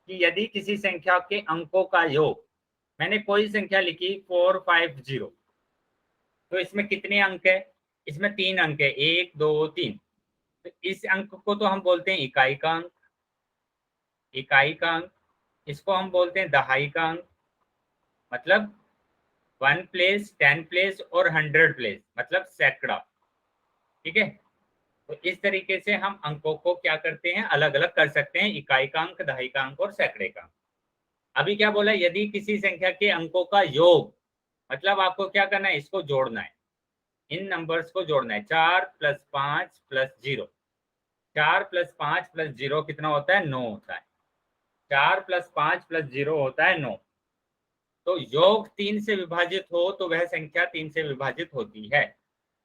कि यदि किसी संख्या के अंकों का योग, मैंने कोई संख्या लिखी 450, तो इसमें कितने अंक है? इसमें 3 अंक है, 1 2 3। तो इस अंक को तो हम बोलते हैं इकाई का अंक, इकाई का अंक। इसको हम बोलते हैं दहाई का अंक, मतलब 1 प्लेस 10 प्लेस और 100 प्लेस, मतलब सैकड़ा। ठीक है, तो इस तरीके से हम अंकों को क्या करते हैं, अलग अलग कर सकते हैं, इकाई का अंक, दहाई का अंक और सैकड़े का अंक। अभी क्या बोला? यदि किसी संख्या के अंकों का योग, मतलब आपको क्या करना है, इसको जोड़ना है, इन नंबर्स को जोड़ना है। 4 + 5 + 0, 4 + 5 + 0 कितना होता है? 9 होता है। 4 + 5 + 0 होता है 9। तो योग 3 से विभाजित हो तो वह संख्या 3 से विभाजित होती है।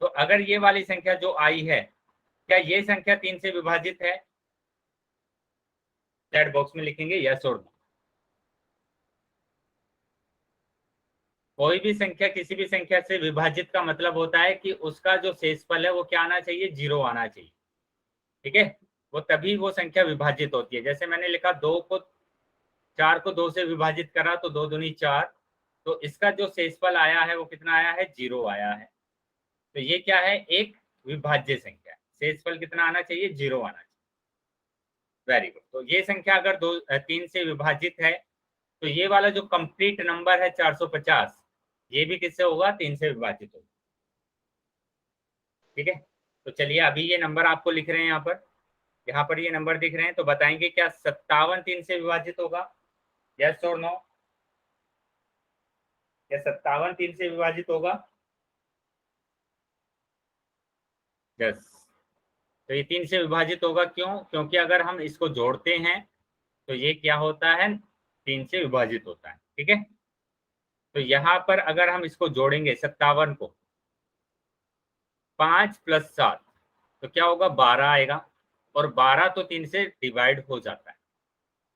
तो अगर ये वाली संख्या जो आई है, क्या ये संख्या 3 से विभाजित है? चैट बॉक्स में लिखेंगे यस और नो। कोई भी संख्या किसी भी संख्या से विभाजित का मतलब होता है कि उसका जो शेषफल है वो क्या आना चाहिए? 0 आना चाहिए। ठीक है, वो तभी वो संख्या विभाजित होती है। जैसे मैंने लिखा 4 को 2 से विभाजित करा तो 2 दूनी 4, तो इसका जो शेषफल आया है वो कितना आया है? 0 आया है। तो ये क्या है? एक विभाज्य संख्या। शेषफल कितना आना चाहिए? 0 आना चाहिए। Very good. तो ये संख्या अगर 3 से विभाजित है तो ये वाला जो कंप्लीट नंबर है 450, ये भी किससे होगा? 3 से विभाजित होगा। ठीक है, तो चलिए अभी ये नंबर आपको लिख रहे हैं यहाँ पर ये नंबर दिख रहे हैं, तो बताएंगे क्या 57 3 से विभाजित होगा? यस और नो? क्या 57 3 से विभाजित होगा? यस, तो ये 3 से विभाजित होगा। क्यों? क्योंकि अगर हम इसको जोड़ते हैं तो ये क्या होता है? 3 से विभाजित होता है। ठीक है, तो यहाँ पर अगर हम इसको जोड़ेंगे 57 को, 5 + 7, तो क्या होगा? 12 आएगा, और 12 तो 3 से डिवाइड हो जाता है।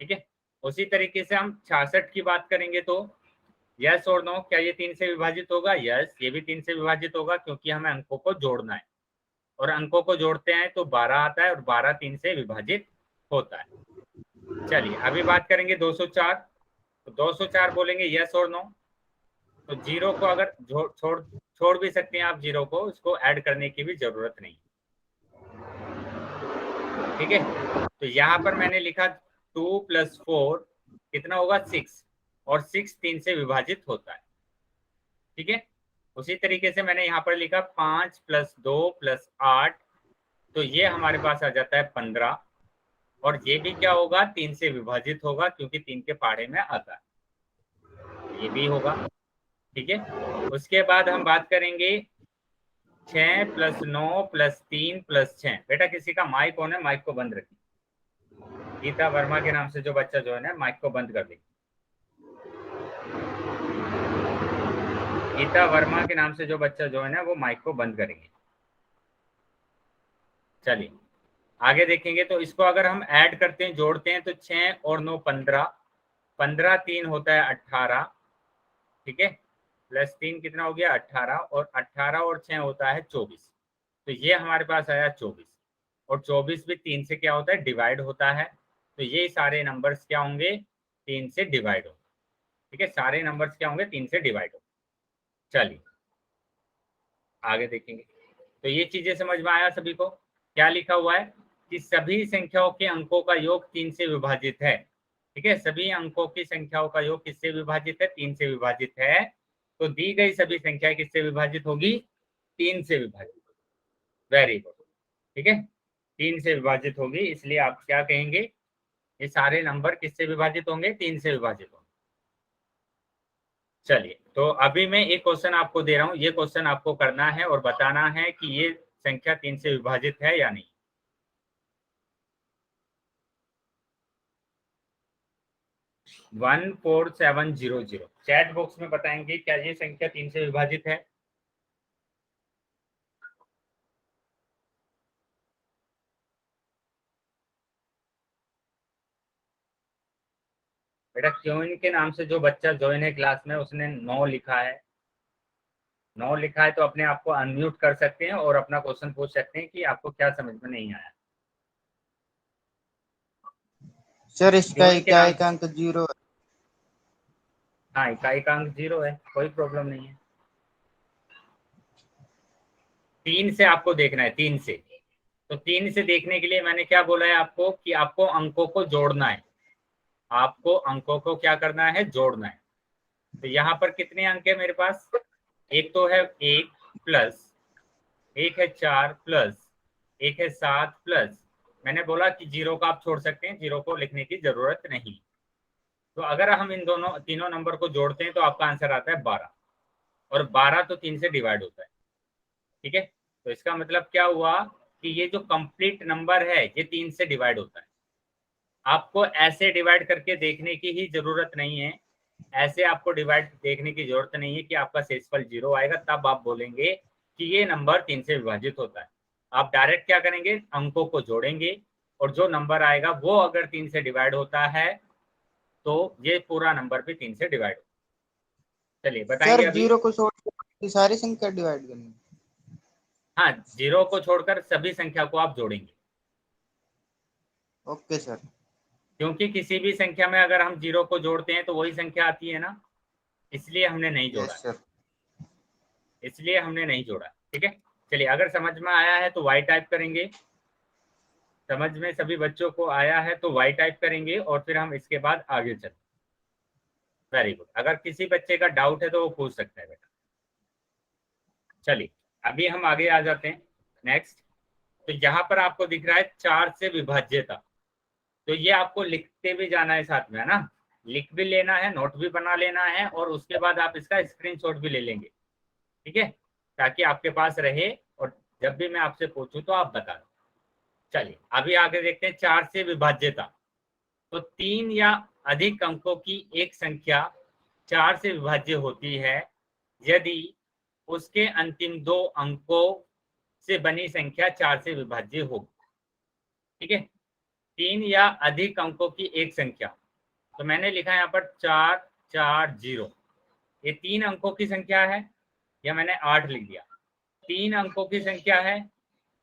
ठीक है, उसी तरीके से हम 66 की बात करेंगे तो यस और नो, क्या ये 3 से विभाजित होगा? यस, ये भी 3 से विभाजित होगा, क्योंकि हमें अंकों को जोड़ना है, और अंकों को जोड़ते हैं तो 12 आता है, और 12 3 से विभाजित होता है। चलिए अभी बात करेंगे 204। तो 204 बोलेंगे यस और नो? तो जीरो को अगर छोड़ भी सकते हैं आप, जीरो को, उसको ऐड करने की भी जरूरत नहीं। ठीक है, तो यहाँ पर मैंने लिखा 2 + 4 कितना होगा 6, और 6 3 से विभाजित होता है। ठीक है, उसी तरीके से मैंने यहाँ पर लिखा 5 + 2 + 8, तो ये हमारे पास आ जाता है 15, और ये भी क्या होगा 3 से विभाजित होगा, क्योंकि 3 के पहाड़े में आता है, ये भी होगा। ठीक है, उसके बाद हम बात करेंगे 6 + 9 + 3 + 6। बेटा किसी का माइक ऑन है, माइक को बंद रखिए। गीता वर्मा के नाम से जो बच्चा जो है ना, माइक को बंद कर दीजिए। गीता वर्मा के नाम से जो बच्चा जो है ना, वो माइक को बंद करेंगे। चलिए आगे देखेंगे, तो इसको अगर हम ऐड करते हैं, जोड़ते हैं, तो 6 और 9 15, 15 3 होता है 18। ठीक है, +3 कितना हो गया 18, और 18 और 6 होता है 24, तो ये हमारे पास आया 24, और 24 भी 3 से क्या होता है डिवाइड होता है, तो ये सारे नंबर्स क्या होंगे 3 से डिवाइड होंगे। ठीक है, सारे नंबर्स क्या होंगे 3 से डिवाइड होंगे। चलिए आगे देखेंगे, तो ये चीजें समझ में आया सभी को। क्या लिखा हुआ है कि सभी संख्याओं के अंकों का योग 3 से विभाजित है। ठीक है, सभी अंकों की संख्याओं का योग किससे विभाजित है 3 से विभाजित है, तो दी गई सभी संख्याएं किससे विभाजित होगी 3 से विभाजित। Very good. ठीक है, 3 से विभाजित होगी, इसलिए आप क्या कहेंगे, ये सारे नंबर किससे विभाजित होंगे 3 से विभाजित होंगे। चलिए, तो अभी मैं एक क्वेश्चन आपको दे रहा हूं, ये क्वेश्चन आपको करना है और बताना है कि ये संख्या 3 से विभाजित है या नहीं। 14700, चैट बॉक्स में बताएंगे क्या ये संख्या 3 से विभाजित है। बेटा क्यों इनके नाम से जो बच्चा ज्वाइन है क्लास में, उसने 9 लिखा है, 9 लिखा है, तो अपने आप को अनम्यूट कर सकते हैं और अपना क्वेश्चन पूछ सकते हैं कि आपको क्या समझ में नहीं आया। सर इसका क्यों के नाम, इकाई का अंक 0 है। हाँ इकाई का अंक 0 है, कोई प्रॉब्लम नहीं है। 3 से आपको देखना है, 3 से, तो 3 से देखने के लिए मैंने क्या बोला है आपको कि आपको अंकों को जोड़ना है, आपको अंकों को क्या करना है जोड़ना है। तो यहाँ पर कितने अंक है मेरे पास, एक तो है 1 प्लस, एक है 4 प्लस, एक है 7 प्लस, मैंने बोला कि 0 का आप छोड़ सकते हैं, 0 को लिखने की जरूरत नहीं। तो अगर हम इन दोनों तीनों नंबर को जोड़ते हैं तो आपका आंसर आता है 12, और 12 तो 3 से डिवाइड होता है। ठीक है, तो इसका मतलब क्या हुआ कि ये जो कंप्लीट नंबर है ये 3 से डिवाइड होता है। आपको ऐसे डिवाइड करके देखने की ही जरूरत नहीं है, ऐसे आपको डिवाइड देखने की जरूरत नहीं है कि आपका शेषफल 0 आएगा तब आप बोलेंगे कि ये नंबर 3 से विभाजित होता है। आप डायरेक्ट क्या करेंगे, अंकों को जोड़ेंगे, और जो नंबर आएगा वो अगर 3 से डिवाइड होता है तो ये पूरा नंबर भी 3 से डिवाइड होता है। चलिए सर बताएंगे अभी। 0 को छोड़ के सारी संख्या डिवाइड करनी। हाँ, 0 को छोड़कर सभी संख्या को आप जोड़ेंगे, ओके सर। क्योंकि किसी भी संख्या में अगर हम 0 को जोड़ते हैं तो वही संख्या आती है ना, इसलिए हमने नहीं जोड़ा, यस सर। इसलिए हमने नहीं जोड़ा। ठीक है, चलिए अगर समझ में आया है तो वाई टाइप करेंगे, समझ में सभी बच्चों को आया है तो वाई टाइप करेंगे, और फिर हम इसके बाद आगे चलते। वेरी गुड, अगर किसी बच्चे का डाउट है तो वो पूछ सकता है बेटा। चलिए अभी हम आगे आ जाते हैं नेक्स्ट। तो यहाँ पर आपको दिख रहा है 4 से विभाज्यता, तो ये आपको लिखते भी जाना है साथ में, है ना, लिख भी लेना है, नोट भी बना लेना है, और उसके बाद आप इसका स्क्रीनशॉट भी ले लेंगे। ठीक है, ताकि आपके पास रहे, और जब भी मैं आपसे पूछूं तो आप बता दो। चलिए अभी आगे देखते हैं 4 से विभाज्यता। तो 3 या अधिक अंकों की एक संख्या 4 से विभाज्य होती है यदि उसके अंतिम 2 अंकों से बनी संख्या 4 से विभाज्य हो। ठीक है, 3 या अधिक अंकों की एक संख्या, तो मैंने लिखा है यहाँ पर 440, ये 3 अंकों की संख्या है, या मैंने 8 लिख दिया, 3 अंकों की संख्या है।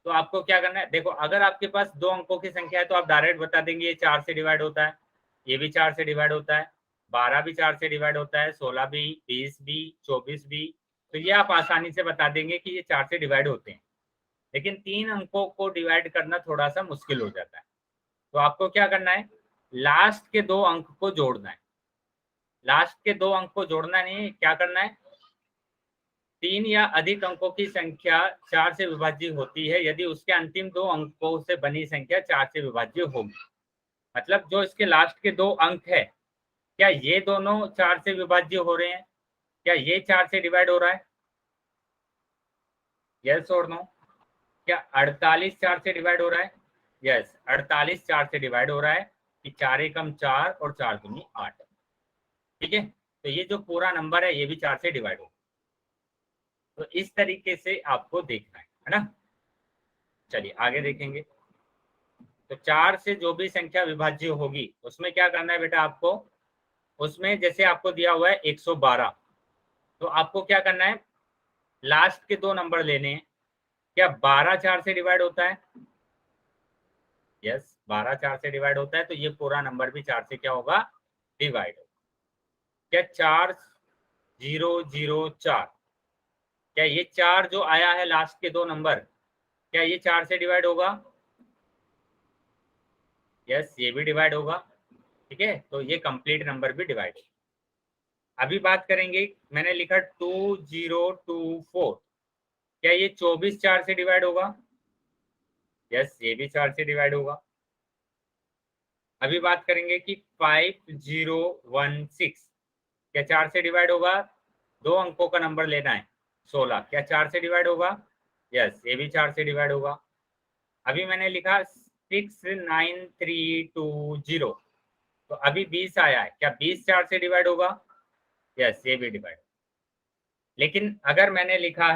तो आपको क्या करना है, देखो अगर आपके पास 2 अंकों की संख्या है तो आप डायरेक्ट बता देंगे ये 4 से डिवाइड होता है, ये भी 4 से डिवाइड होता है, 12 भी 4 से डिवाइड होता है, 16 भी, 20 भी, 24 भी। तो ये आप आसानी से बता देंगे कि ये 4 से डिवाइड होते हैं। लेकिन 3 अंकों को डिवाइड करना थोड़ा सा मुश्किल हो जाता है। तो आपको क्या करना है, लास्ट के 2 अंक को जोड़ना है। लास्ट के 2 अंक को जोड़ना नहीं, क्या करना है, 3 या अधिक अंकों की संख्या 4 से विभाज्य होती है यदि उसके अंतिम 2 अंकों से बनी संख्या 4 से विभाज्य होगी। मतलब जो इसके लास्ट के 2 अंक है, क्या ये दोनों 4 से विभाज्य हो रहे हैं, क्या ये 4 से डिवाइड हो रहा है, यस और नो? क्या 48 4 से डिवाइड हो रहा है, यस 48 4 से डिवाइड हो रहा है कि 4 एकम 4 और 4 दूनी 8। ठीक है, तो ये जो पूरा नंबर है ये भी 4 से डिवाइड हो। तो इस तरीके से आपको देखना है ना। चलिए आगे देखेंगे। तो 4 से जो भी संख्या विभाज्य होगी उसमें क्या करना है बेटा आपको, उसमें जैसे आपको दिया हुआ है 112, तो आपको क्या करना है, लास्ट के 2 नंबर लेने हैं। क्या 12 4 से डिवाइड होता है, यस 12 4 से डिवाइड होता है, तो ये पूरा नंबर भी 4 से क्या होगा, डिवाइड होगा। क्या 4 0 0 4, क्या ये 4 जो आया है लास्ट के 2 नंबर, क्या ये 4 से डिवाइड होगा, यस ये भी डिवाइड होगा। ठीक है, तो ये कंप्लीट नंबर भी डिवाइड होगा। अभी बात करेंगे, मैंने लिखा 2024, क्या ये 24 4 से डिवाइड होगा, यस ये भी 4 से डिवाइड होगा। अभी बात करेंगे कि 5016, क्या 4 से डिवाइड होगा, 2 अंकों का नंबर लेना है 16, क्या 4 से डिवाइड होगा, यस ये भी 4 से डिवाइड होगा। अभी मैंने लिखा 69320, तो अभी 20 आया है, क्या 20 4 से डिवाइड होगा, यस ये भी डिवाइड। लेकिन अगर मैंने लिखा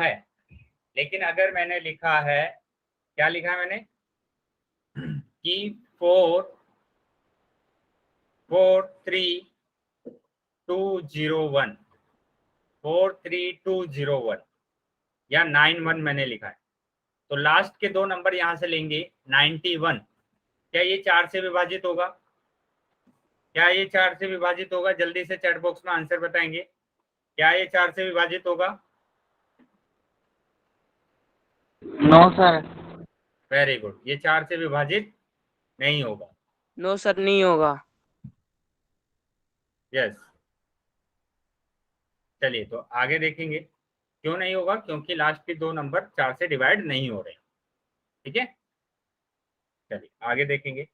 है, क्या लिखा है मैंने कि 43201 या 91 मैंने लिखा है, तो लास्ट के 2 नंबर यहां से लेंगे 91, क्या ये 4 से विभाजित होगा, क्या ये 4 से विभाजित होगा, जल्दी से चैट बॉक्स में आंसर बताएंगे, क्या ये 4 से विभाजित होगा, नो सर। वेरी गुड, ये 4 से विभाजित नहीं होगा, नो सर नहीं होगा। यस। चलिए तो आगे देखेंगे, क्यों नहीं होगा, क्योंकि लास्ट के 2 नंबर 4 से डिवाइड नहीं हो रहे। ठीक है, चलिए आगे देखेंगे।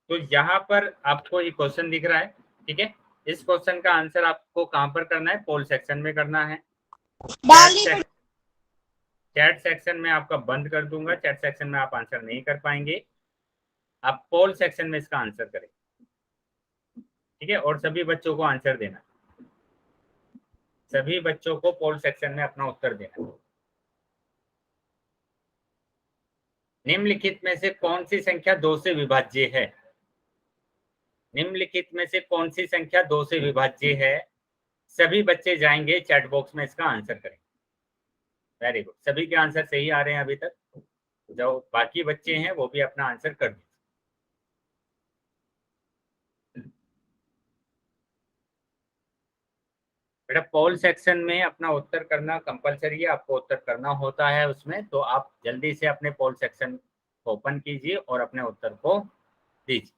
तो यहाँ पर आपको एक क्वेश्चन दिख रहा है, ठीक है, इस क्वेश्चन का आंसर आपको कहाँ पर करना है, पोल सेक्शन में करना है। चैट सेक्शन में आपका बंद कर दूंगा, चैट सेक्शन में आप आंसर नहीं कर पाएंगे, आप पोल सेक्शन में इसका आंसर करें। ठीक है, और सभी बच्चों को आंसर देना, सभी बच्चों को पोल सेक्शन में अपना उत्तर देना। निम्नलिखित में से कौन सी संख्या 2 से विभाज्य है, निम्नलिखित में से कौन सी संख्या 2 से विभाज्य है, सभी बच्चे जाएंगे चैट बॉक्स में इसका आंसर करेंगे। वेरी गुड, सभी के आंसर सही आ रहे हैं अभी तक, जो बाकी बच्चे हैं वो भी अपना आंसर कर दीजिए। बेटा पोल सेक्शन में अपना उत्तर करना कंपलसरी है, आपको उत्तर करना होता है उसमें, तो आप जल्दी से अपने पोल सेक्शन को ओपन कीजिए और अपने उत्तर को दीजिए।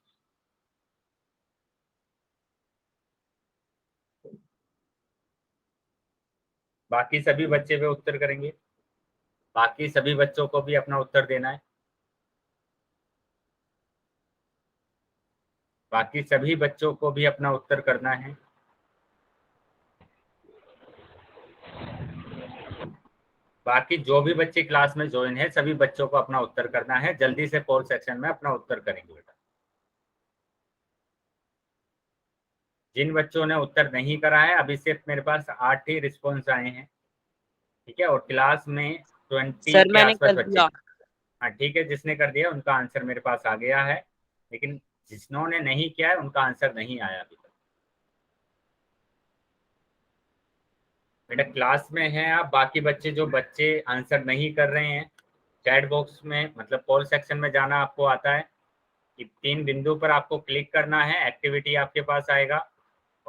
बाकी सभी बच्चे भी उत्तर करेंगे, बाकी सभी बच्चों को भी अपना उत्तर देना है, बाकी सभी बच्चों को भी अपना उत्तर करना है। बाकी जो भी बच्चे क्लास में ज्वाइन है सभी बच्चों को अपना उत्तर करना है, जल्दी से पोल सेक्शन में अपना उत्तर करेंगे बेटा। जिन बच्चों ने उत्तर नहीं करा है, अभी सिर्फ मेरे पास 8 ही रिस्पॉन्स आए हैं। ठीक है, और क्लास में 20 सर के मैंने आसपास कर बच्चे। दिया। हाँ ठीक है, जिसने कर दिया उनका आंसर मेरे पास आ गया है, लेकिन जिन्होंने नहीं किया है उनका आंसर नहीं आया अभी तक। बेटा क्लास में हैं आप, बाकी बच्चे जो बच्चे आंसर नहीं कर रहे हैं, चैट बॉक्स में मतलब पोल सेक्शन में जाना आपको आता है कि 3 बिंदु पर आपको क्लिक करना है, एक्टिविटी आपके पास आएगा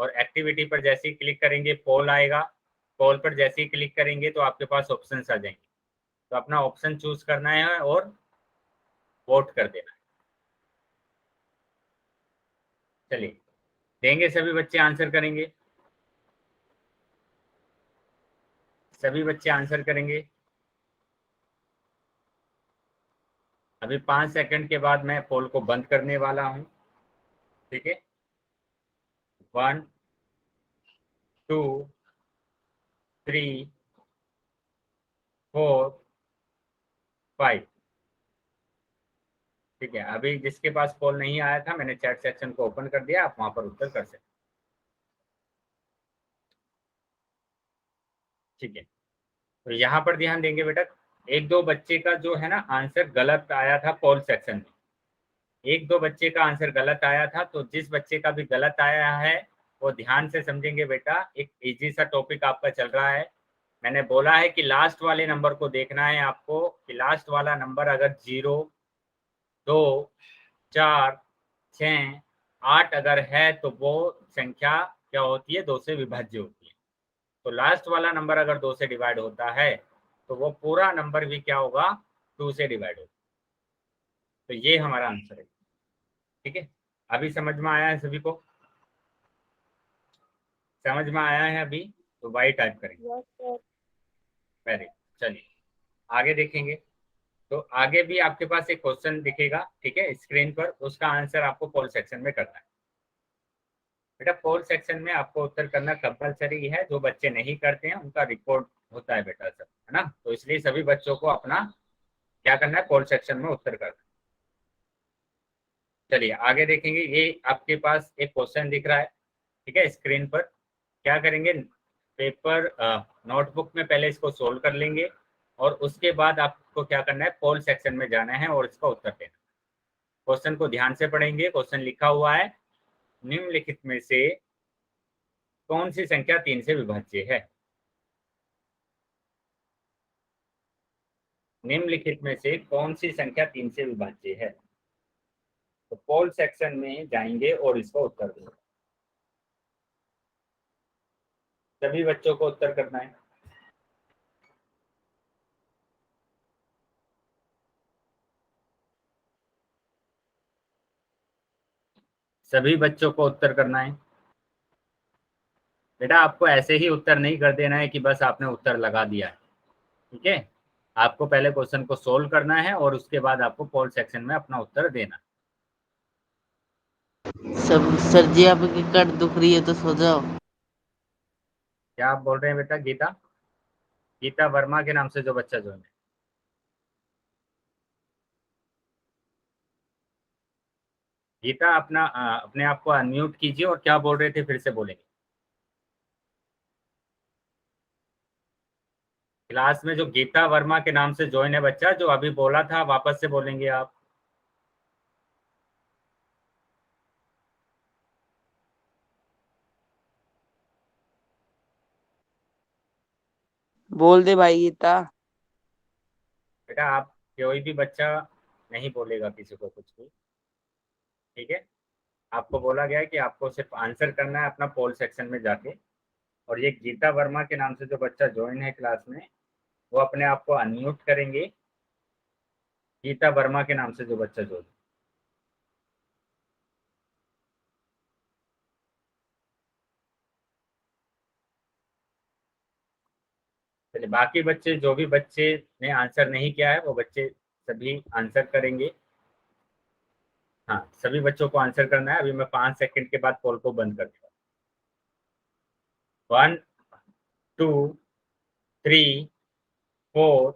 और एक्टिविटी पर जैसे ही क्लिक करेंगे पोल आएगा, पोल पर जैसे ही क्लिक करेंगे तो आपके पास ऑप्शंस आ जाएंगे, तो अपना ऑप्शन चूज करना है और वोट कर देना है। चलिए देंगे, सभी बच्चे आंसर करेंगे, सभी बच्चे आंसर करेंगे। अभी 5 सेकंड के बाद मैं पोल को बंद करने वाला हूं, ठीक है। 1 2 3 4 5, ठीक है। अभी जिसके पास पोल नहीं आया था मैंने चैट सेक्शन को ओपन कर दिया, आप वहां पर उत्तर कर सकते, ठीक है। तो यहाँ पर ध्यान देंगे बेटा, एक दो बच्चे का जो है ना आंसर गलत आया था पोल सेक्शन में, एक दो बच्चे का आंसर गलत आया था, तो जिस बच्चे का भी गलत आया है वो ध्यान से समझेंगे बेटा। एक इजी सा टॉपिक आपका चल रहा है, मैंने बोला है कि लास्ट वाले नंबर को देखना है आपको, कि लास्ट वाला नंबर अगर 0 2 4 6 8 अगर है तो वो संख्या क्या होती है, 2 से विभाज्य होती है। तो लास्ट वाला नंबर अगर 2 से डिवाइड होता है तो वो पूरा नंबर भी क्या होगा, 2 से डिवाइड होगा। तो ये हमारा आंसर है, ठीक है। अभी समझ में आया है सभी को, समझ में आया है अभी, तो वाई टाइप करेंगे। वेरी, चलिए आगे देखेंगे। तो आगे भी आपके पास एक क्वेश्चन दिखेगा, ठीक है, स्क्रीन पर, उसका आंसर आपको पोल सेक्शन में करना है। बेटा पोल सेक्शन में आपको उत्तर करना कंपलसरी है, जो बच्चे नहीं करते हैं उनका रिपोर्ट होता है बेटा सब, है ना। तो इसलिए सभी बच्चों को अपना क्या करना है, पोल सेक्शन में उत्तर करना है। चलिए आगे देखेंगे, ये आपके पास एक क्वेश्चन दिख रहा है, ठीक है, स्क्रीन पर। क्या करेंगे, पेपर नोटबुक में पहले इसको सोल्व कर लेंगे और उसके बाद आपको क्या करना है, पोल सेक्शन में जाना है और इसका उत्तर देना। क्वेश्चन को ध्यान से पढ़ेंगे, क्वेश्चन लिखा हुआ है, निम्नलिखित में से कौन सी संख्या 3 से विभाज्य है। निम्नलिखित में से कौन सी संख्या 3 से विभाज्य है। तो पोल सेक्शन में जाएंगे और इसका उत्तर देंगे, सभी बच्चों को उत्तर करना है। सभी बच्चों को उत्तर करना है बेटा, आपको ऐसे ही उत्तर नहीं कर देना है कि बस आपने उत्तर लगा दिया है, ठीक है। आपको पहले क्वेश्चन को सोल्व करना है और उसके बाद आपको पोल सेक्शन में अपना उत्तर देना। सब सर जी आपकी कट दुख रही है तो सो जाओ। क्या आप बोल रहे हैं बेटा, गीता, गीता वर्मा के नाम से जो बच्चा जो है, गीता अपना अपने आप को अनम्यूट कीजिए और क्या बोल रहे थे फिर से बोलेंगे। क्लास में जो गीता वर्मा के नाम से ज्वाइन है बच्चा, जो अभी बोला था वापस से बोलेंगे आप। बोल दे भाई गीता। बेटा आप, कोई भी बच्चा नहीं बोलेगा किसी को कुछ भी, ठीक है। आपको बोला गया है कि आपको सिर्फ आंसर करना है अपना पोल सेक्शन में जाके, और ये गीता वर्मा के नाम से जो बच्चा ज्वाइन है क्लास में, वो अपने आप को अनम्यूट करेंगे। गीता वर्मा के नाम से जो बच्चा ज्वाइन, चलिए बाकी बच्चे, जो भी बच्चे ने आंसर नहीं किया है वो बच्चे सभी आंसर करेंगे। हाँ सभी बच्चों को आंसर करना है। अभी मैं 5 सेकंड के बाद पोल को बंद कर दूंगा। 1 2 3 4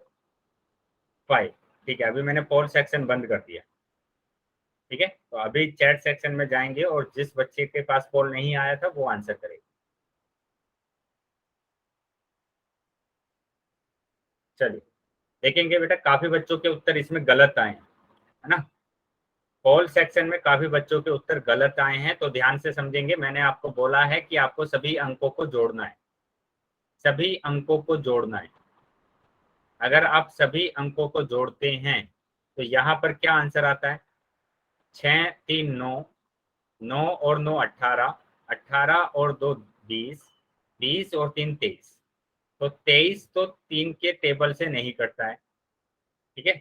5, ठीक है। अभी मैंने पोल सेक्शन बंद कर दिया, ठीक है। तो अभी चैट सेक्शन में जाएंगे और जिस बच्चे के पास पोल नहीं आया था वो आंसर करेगा। चलिए देखेंगे बेटा, काफी बच्चों के उत्तर इसमें गलत आए हैं, है ना। पोल सेक्शन में काफी बच्चों के उत्तर गलत आए हैं, तो ध्यान से समझेंगे। मैंने आपको बोला है कि आपको सभी अंकों को जोड़ना है, सभी अंकों को जोड़ना है। अगर आप सभी अंकों को जोड़ते हैं तो यहाँ पर क्या आंसर आता है, 6 3 9, 9 और 9 18, 18 और 2 20, 20 और 3 23, तो 23 तो 3 के टेबल से नहीं कटता है, ठीक है।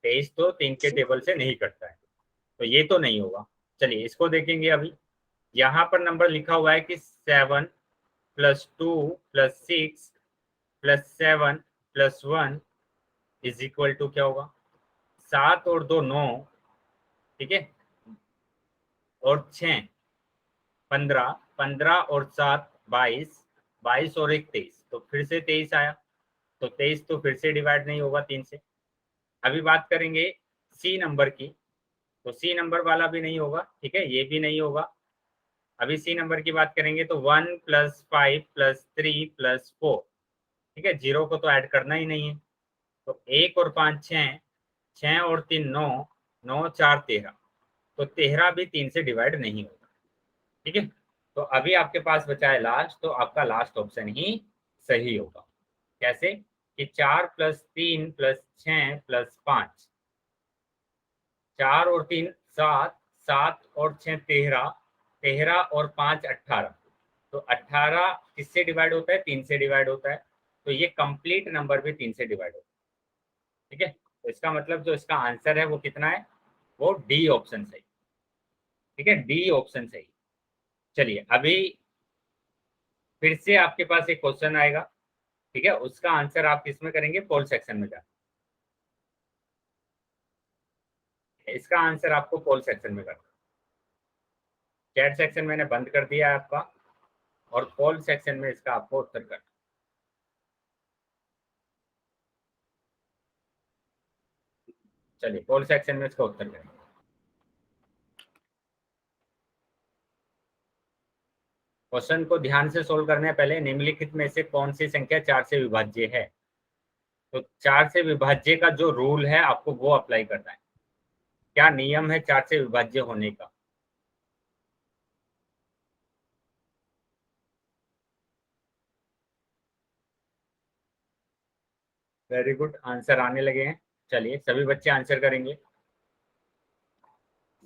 23 तो 3 के टेबल से नहीं कटता है, तो ये तो नहीं होगा। चलिए इसको देखेंगे। अभी यहाँ पर नंबर लिखा हुआ है कि 7 + 2 + 6 + 7 + 1 = क्या होगा? 7 और 2 9, ठीक है, और 6 15, 15 और 7 22, 22 और 1 23, तो फिर से 23 आया, तो 23 तो फिर से डिवाइड नहीं होगा 3 से। अभी बात करेंगे सी नंबर की, तो सी नंबर वाला भी नहीं होगा, ठीक है, ये भी नहीं होगा। अभी सी नंबर की बात करेंगे तो 1 + 5 + 3 + 4, ठीक है, 0 को तो ऐड करना ही नहीं है, तो 1 और 5 6, 6 और 3 9, 9 4 13, तो 13 भी 3 से डिवाइड नहीं होगा, ठीक है। तो अभी आपके पास बचा है लास्ट, तो आपका लास्ट ऑप्शन ही सही होगा। कैसे कि 4 + 3 + 6 + 5, 4 और 3 7, 7 और 6 13, 13 और 5 18, तो 18 किससे डिवाइड होता है? 3 से डिवाइड होता है, तो ये कंप्लीट नंबर भी 3 से डिवाइड होता है, ठीक है। तो इसका मतलब जो इसका आंसर है वो कितना है? वो डी ऑप्शन सही, ठीक है, डी ऑप्शन सही। चलिए अभी फिर से आपके पास एक क्वेश्चन आएगा, ठीक है, उसका आंसर आप किसमें करेंगे? पोल सेक्शन में जाकर, इसका आंसर आपको पोल सेक्शन में करना। चैट सेक्शन मैंने बंद कर दिया है आपका, और पोल सेक्शन में इसका आपको उत्तर करना। चलिए पोल सेक्शन में इसका उत्तर करें। क्वेश्चन को ध्यान से सोल्व करने पहले निम्नलिखित में से कौन सी संख्या 4 से विभाज्य है? तो 4 से विभाज्य का जो रूल है आपको वो अप्लाई करना है। क्या नियम है 4 से विभाज्य होने का? वेरी गुड, आंसर आने लगे हैं। चलिए सभी बच्चे आंसर करेंगे।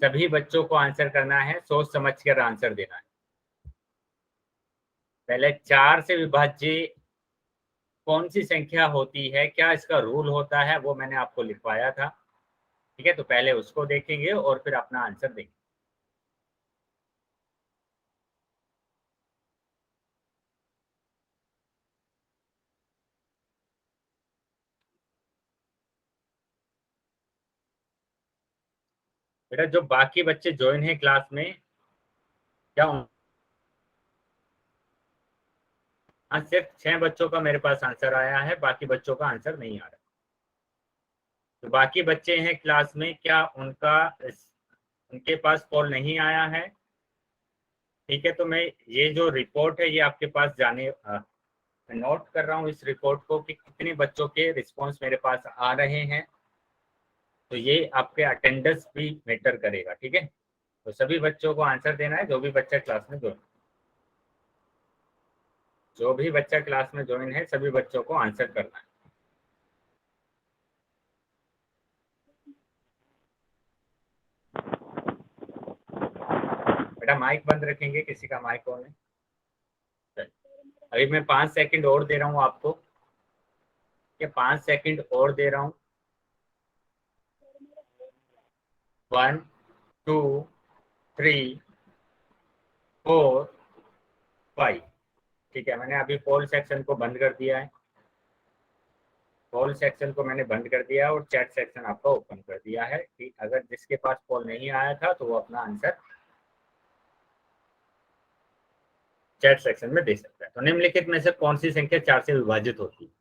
सभी बच्चों को आंसर करना है, सोच समझ कर आंसर देना है। पहले 4 से विभाज्य कौन सी संख्या होती है, क्या इसका रूल होता है, वो मैंने आपको लिखवाया था, ठीक है। तो पहले उसको देखेंगे और फिर अपना आंसर देंगे। बेटा जो बाकी बच्चे ज्वाइन है क्लास में, क्या हाँ, सिर्फ 6 बच्चों का मेरे पास आंसर आया है, बाकी बच्चों का आंसर नहीं आ रहा। तो बाकी बच्चे हैं क्लास में, क्या उनके पास कॉल नहीं आया है? ठीक है, तो मैं ये जो रिपोर्ट है ये आपके पास नोट कर रहा हूँ इस रिपोर्ट को कि कितने बच्चों के रिस्पॉन्स मेरे पास आ रहे हैं, तो ये आपके अटेंडेंस भी मैटर करेगा, ठीक है। तो सभी बच्चों को आंसर देना है, जो भी बच्चा क्लास में ज्वाइन है सभी बच्चों को आंसर करना है। बेटा माइक बंद रखेंगे, किसी का माइक ऑन है? अभी मैं 5 सेकंड और दे रहा हूँ आपको, ये 5 सेकंड और दे रहा हूँ। 1 2 3 4 5, ठीक है। मैंने अभी पोल सेक्शन को बंद कर दिया है, पोल सेक्शन को मैंने बंद कर दिया है और चैट सेक्शन आपका ओपन कर दिया है कि अगर जिसके पास पोल नहीं आया था तो वो अपना आंसर चैट सेक्शन में दे सकता है। तो निम्नलिखित में से कौन सी संख्या 4 से विभाजित होती है?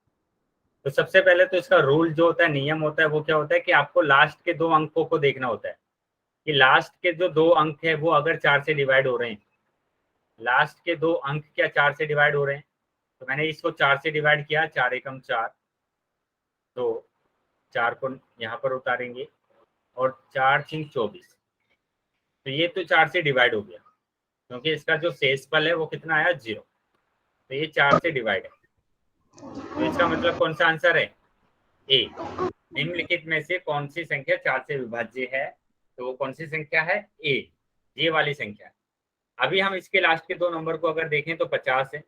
तो सबसे पहले तो इसका रूल जो होता है, नियम होता है, वो क्या होता है कि आपको लास्ट के 2 अंकों को देखना होता है कि लास्ट के जो 2 अंक है वो अगर 4 से डिवाइड हो रहे हैं, लास्ट के 2 अंक क्या 4 से डिवाइड हो रहे हैं? तो मैंने इसको 4 से डिवाइड किया, 4 एकम 4, तो 4 को यहाँ पर उतारेंगे और 4 6 24, तो ये तो 4 से डिवाइड हो गया, क्योंकि इसका जो शेषफल है वो कितना आया? 0, तो ये 4 से डिवाइड है, तो इसका मतलब कौन सा आंसर है? ए। निम्नलिखित में से कौन सी संख्या 4 से विभाज्य है? तो वो कौन सी संख्या है? ए, ये वाली संख्या। अभी हम इसके लास्ट के दो नंबर को अगर देखें तो 50 है,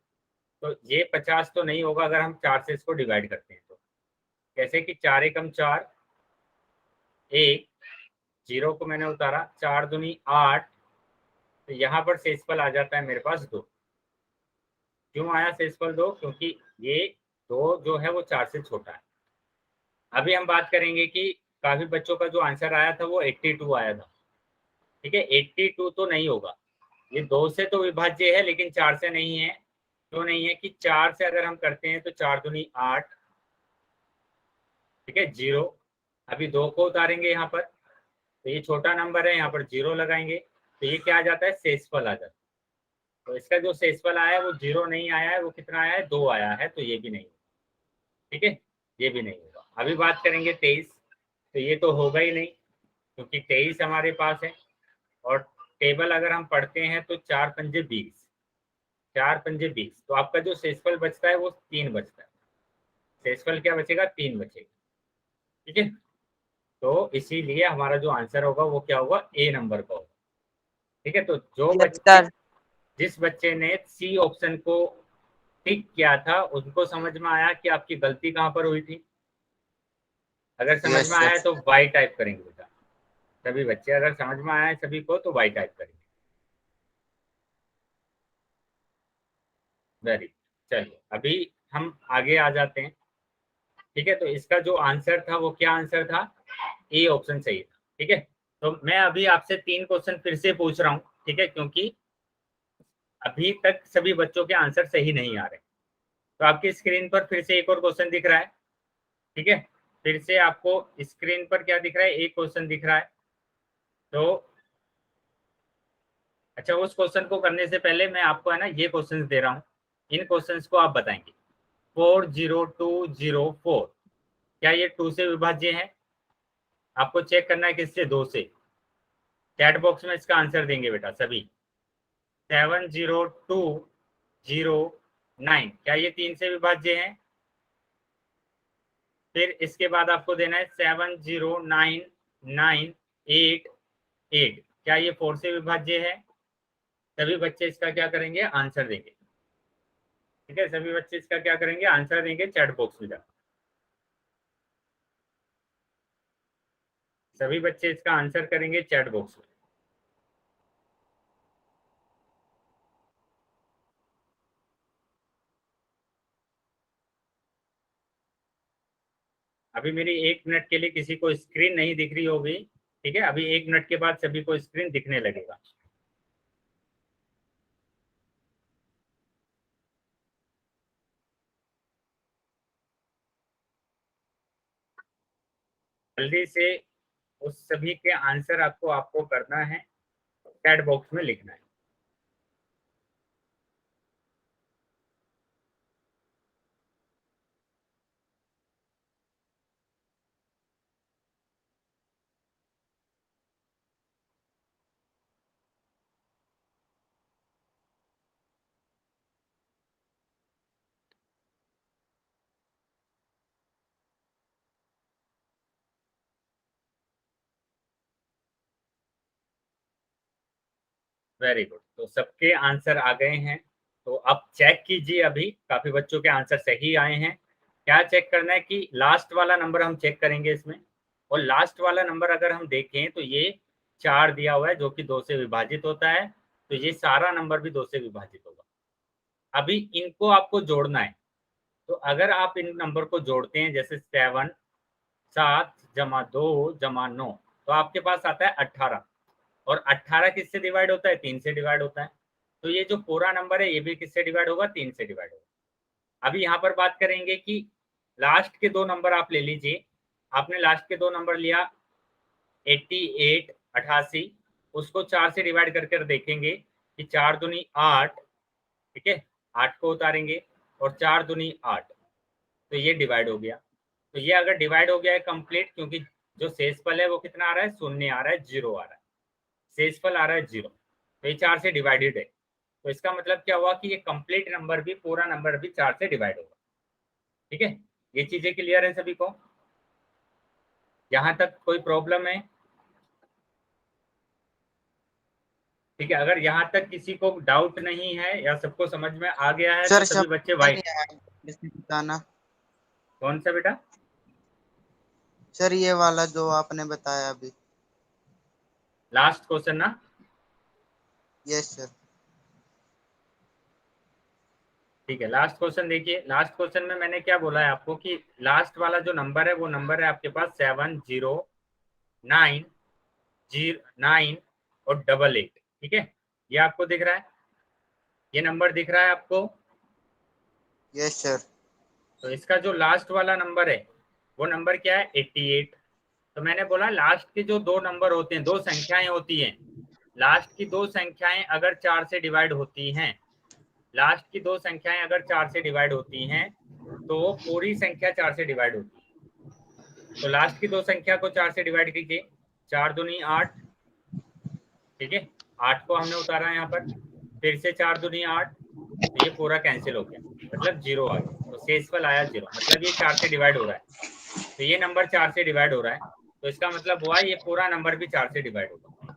तो ये 50 तो नहीं होगा अगर हम 4 से इसको डिवाइड करते हैं तो। कैसे कि 4 एकम 4, 1, 0 को मैंने उतारा, 4 दूनी 8, तो यहाँ पर शेषफल आ जाता है मेरे पास 2। क्यों आया शेषफल 2? क्योंकि ये 2 जो है वो 4 से छोटा है। अभी हम बात करेंगे कि काफी बच्चों का जो आंसर आया था वो 82 आया था। ठीक है, 82 तो नहीं होगा, ये 2 से तो विभाज्य है लेकिन 4 से नहीं है। क्यों नहीं है? कि 4 से अगर हम करते हैं तो 4 दूनी 8, ठीक है, 0। अभी 2 को उतारेंगे यहाँ पर, तो ये छोटा नंबर है, यहाँ पर 0 लगाएंगे, तो ये क्या आ जाता है? शेषफल आ जाता है। तो इसका जो शेषफल आया है वो 0 नहीं आया है, वो कितना आया है? 2 आया है, तो ये भी नहीं। ठीक है, ये भी नहीं होगा। अभी बात करेंगे 23, तो ये तो होगा ही नहीं क्योंकि 23 हमारे पास है, और टेबल अगर हम पढ़ते हैं तो 4 पंजे 20, 4 पंजे 20, तो आपका जो शेषफल बचता है वो 3 बचता है। शेषफल क्या बचेगा? 3 बचेगा। ठीक है, तो इसीलिए हमारा जो आंसर होगा वो क्या होगा? ए नंबर का होगा। ठीक है, तो जो यस बच्चे, सर। जिस बच्चे ने सी ऑप्शन को टिक किया था उनको समझ में आया कि आपकी गलती कहाँ पर हुई थी। अगर समझ यस में आया है सर। तो वाई टाइप करेंगे बेटा। सभी बच्चे अगर समझ में आया है सभी को तो वाई टाइप करेंगे। वेरी, चलिए अभी हम आगे आ जाते हैं। ठीक है, तो इसका जो आंसर था वो क्या आंसर था? ए ऑप्शन सही था। ठीक है, तो मैं अभी आपसे 3 क्वेश्चन फिर से पूछ रहा हूँ, ठीक है, क्योंकि अभी तक सभी बच्चों के आंसर सही नहीं आ रहे। तो आपकी स्क्रीन पर फिर से एक और क्वेश्चन दिख रहा है। ठीक है, फिर से आपको स्क्रीन पर क्या दिख रहा है? एक क्वेश्चन दिख रहा है। तो अच्छा, उस क्वेश्चन को करने से पहले मैं आपको है ना ये क्वेश्चंस दे रहा हूँ, इन क्वेश्चंस को आप बताएंगे। 40204, क्या ये 2 से विभाज्य है? आपको चेक करना है किससे? 2 से। चैट बॉक्स में इसका आंसर देंगे बेटा सभी। 70209, क्या ये 3 से विभाज्य है? फिर इसके बाद आपको देना है 70998, क्या ये 4 से विभाज्य है? सभी बच्चे इसका क्या करेंगे? आंसर देंगे। ठीक है, सभी बच्चे इसका क्या करेंगे? आंसर देंगे चैट बॉक्स में जाकर। सभी बच्चे इसका आंसर करेंगे चैट बॉक्स में। अभी मेरी 1 मिनट के लिए किसी को स्क्रीन नहीं दिख रही होगी। ठीक है, अभी 1 मिनट के बाद सभी को स्क्रीन दिखने लगेगा। जल्दी से उस सभी के आंसर आपको आपको करना है, चैट बॉक्स में लिखना है। वेरी गुड, तो सबके आंसर आ गए हैं। तो अब चेक कीजिए, अभी काफी बच्चों के आंसर सही आए हैं। क्या चेक करना है? कि लास्ट वाला नंबर हम चेक करेंगे इसमें, और लास्ट वाला नंबर अगर हम देखें तो ये 4 दिया हुआ है जो कि 2 से विभाजित होता है, तो ये सारा नंबर भी 2 से विभाजित होगा। अभी इनको आपको जोड़ना है, तो अगर आप इन नंबर को जोड़ते हैं जैसे 7 + 2 + 9, तो आपके पास आता है 18, और 18 किससे डिवाइड होता है? 3 से डिवाइड होता है। तो ये जो पूरा नंबर है ये भी किससे डिवाइड होगा? 3 से डिवाइड होगा। अभी यहाँ पर बात करेंगे कि लास्ट के 2 नंबर आप ले लीजिए। आपने लास्ट के 2 नंबर लिया 88, 88, उसको 4 से डिवाइड कर देखेंगे कि 4 दूनी 8, ठीक है, 8 को उतारेंगे, और 4 दूनी 8, तो ये डिवाइड हो गया। तो ये अगर डिवाइड हो गया है कंप्लीट, क्योंकि जो शेषफल है वो कितना आ रहा है? 0 आ रहा है, 0 आ रहा है, शेषफल आ रहा है 0, तो ये 4 से डिवाइडेड है। तो इसका मतलब क्या हुआ? कि ये कंप्लीट नंबर भी, पूरा नंबर भी 4 से डिवाइड होगा। ठीक है, ये चीजें क्लियर है सभी को? यहाँ तक कोई प्रॉब्लम है? ठीक है, अगर यहाँ तक किसी को डाउट नहीं है या सबको समझ में आ गया है सर तो सभी बच्चे नहीं वाइट। आया, इसमें बताना। कौन सा बेटा? सर ये वाला जो आपने बताया अभी। लास्ट क्वेश्चन ना? Yes sir. ठीक है, लास्ट क्वेश्चन देखिए। लास्ट क्वेश्चन में मैंने क्या बोला है आपको कि लास्ट वाला जो नंबर है वो नंबर है आपके पास 709 और 88। ठीक है, ये आपको दिख रहा है, ये नंबर दिख रहा है आपको? Yes sir. तो इसका जो लास्ट वाला नंबर है वो नंबर क्या है? 88। तो मैंने बोला लास्ट के जो दो नंबर होते हैं, दो संख्याएं होती हैं, लास्ट की दो संख्याएं अगर 4 से डिवाइड होती हैं, लास्ट की दो संख्याएं अगर 4 से डिवाइड होती हैं तो पूरी संख्या 4 से डिवाइड होती है। तो लास्ट की दो संख्या को 4 से डिवाइड कीजिए, 4 दूनी 8। ठीक है, 8 को हमने उतारा यहाँ पर, फिर से 4 दूनी 8, तो ये पूरा कैंसिल हो गया, मतलब 0 आ गया, तो शेषफल आया 0, मतलब ये 4 से डिवाइड हो रहा है। तो ये नंबर 4 से डिवाइड हो रहा है, तो इसका मतलब हुआ ये पूरा नंबर भी 4 से डिवाइड होगा।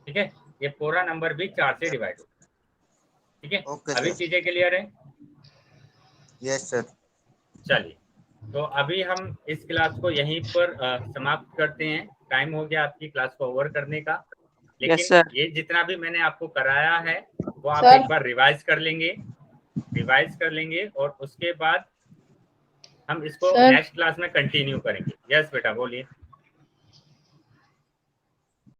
ठीक है, ये पूरा नंबर भी 4 से डिवाइड होगा। ठीक है, ओके अभी सर। चीजें क्लियर है? Yes sir. चलिए, तो अभी हम इस क्लास को यहीं पर समाप्त करते हैं। टाइम हो गया आपकी क्लास को ओवर करने का, यस लेकिन सर। ये जितना भी मैंने आपको कराया है वो आप सर। एक बार रिवाइज कर लेंगे और उसके बाद हम इसको सर। नेक्स्ट क्लास में कंटिन्यू करेंगे। यस बेटा बोलिए।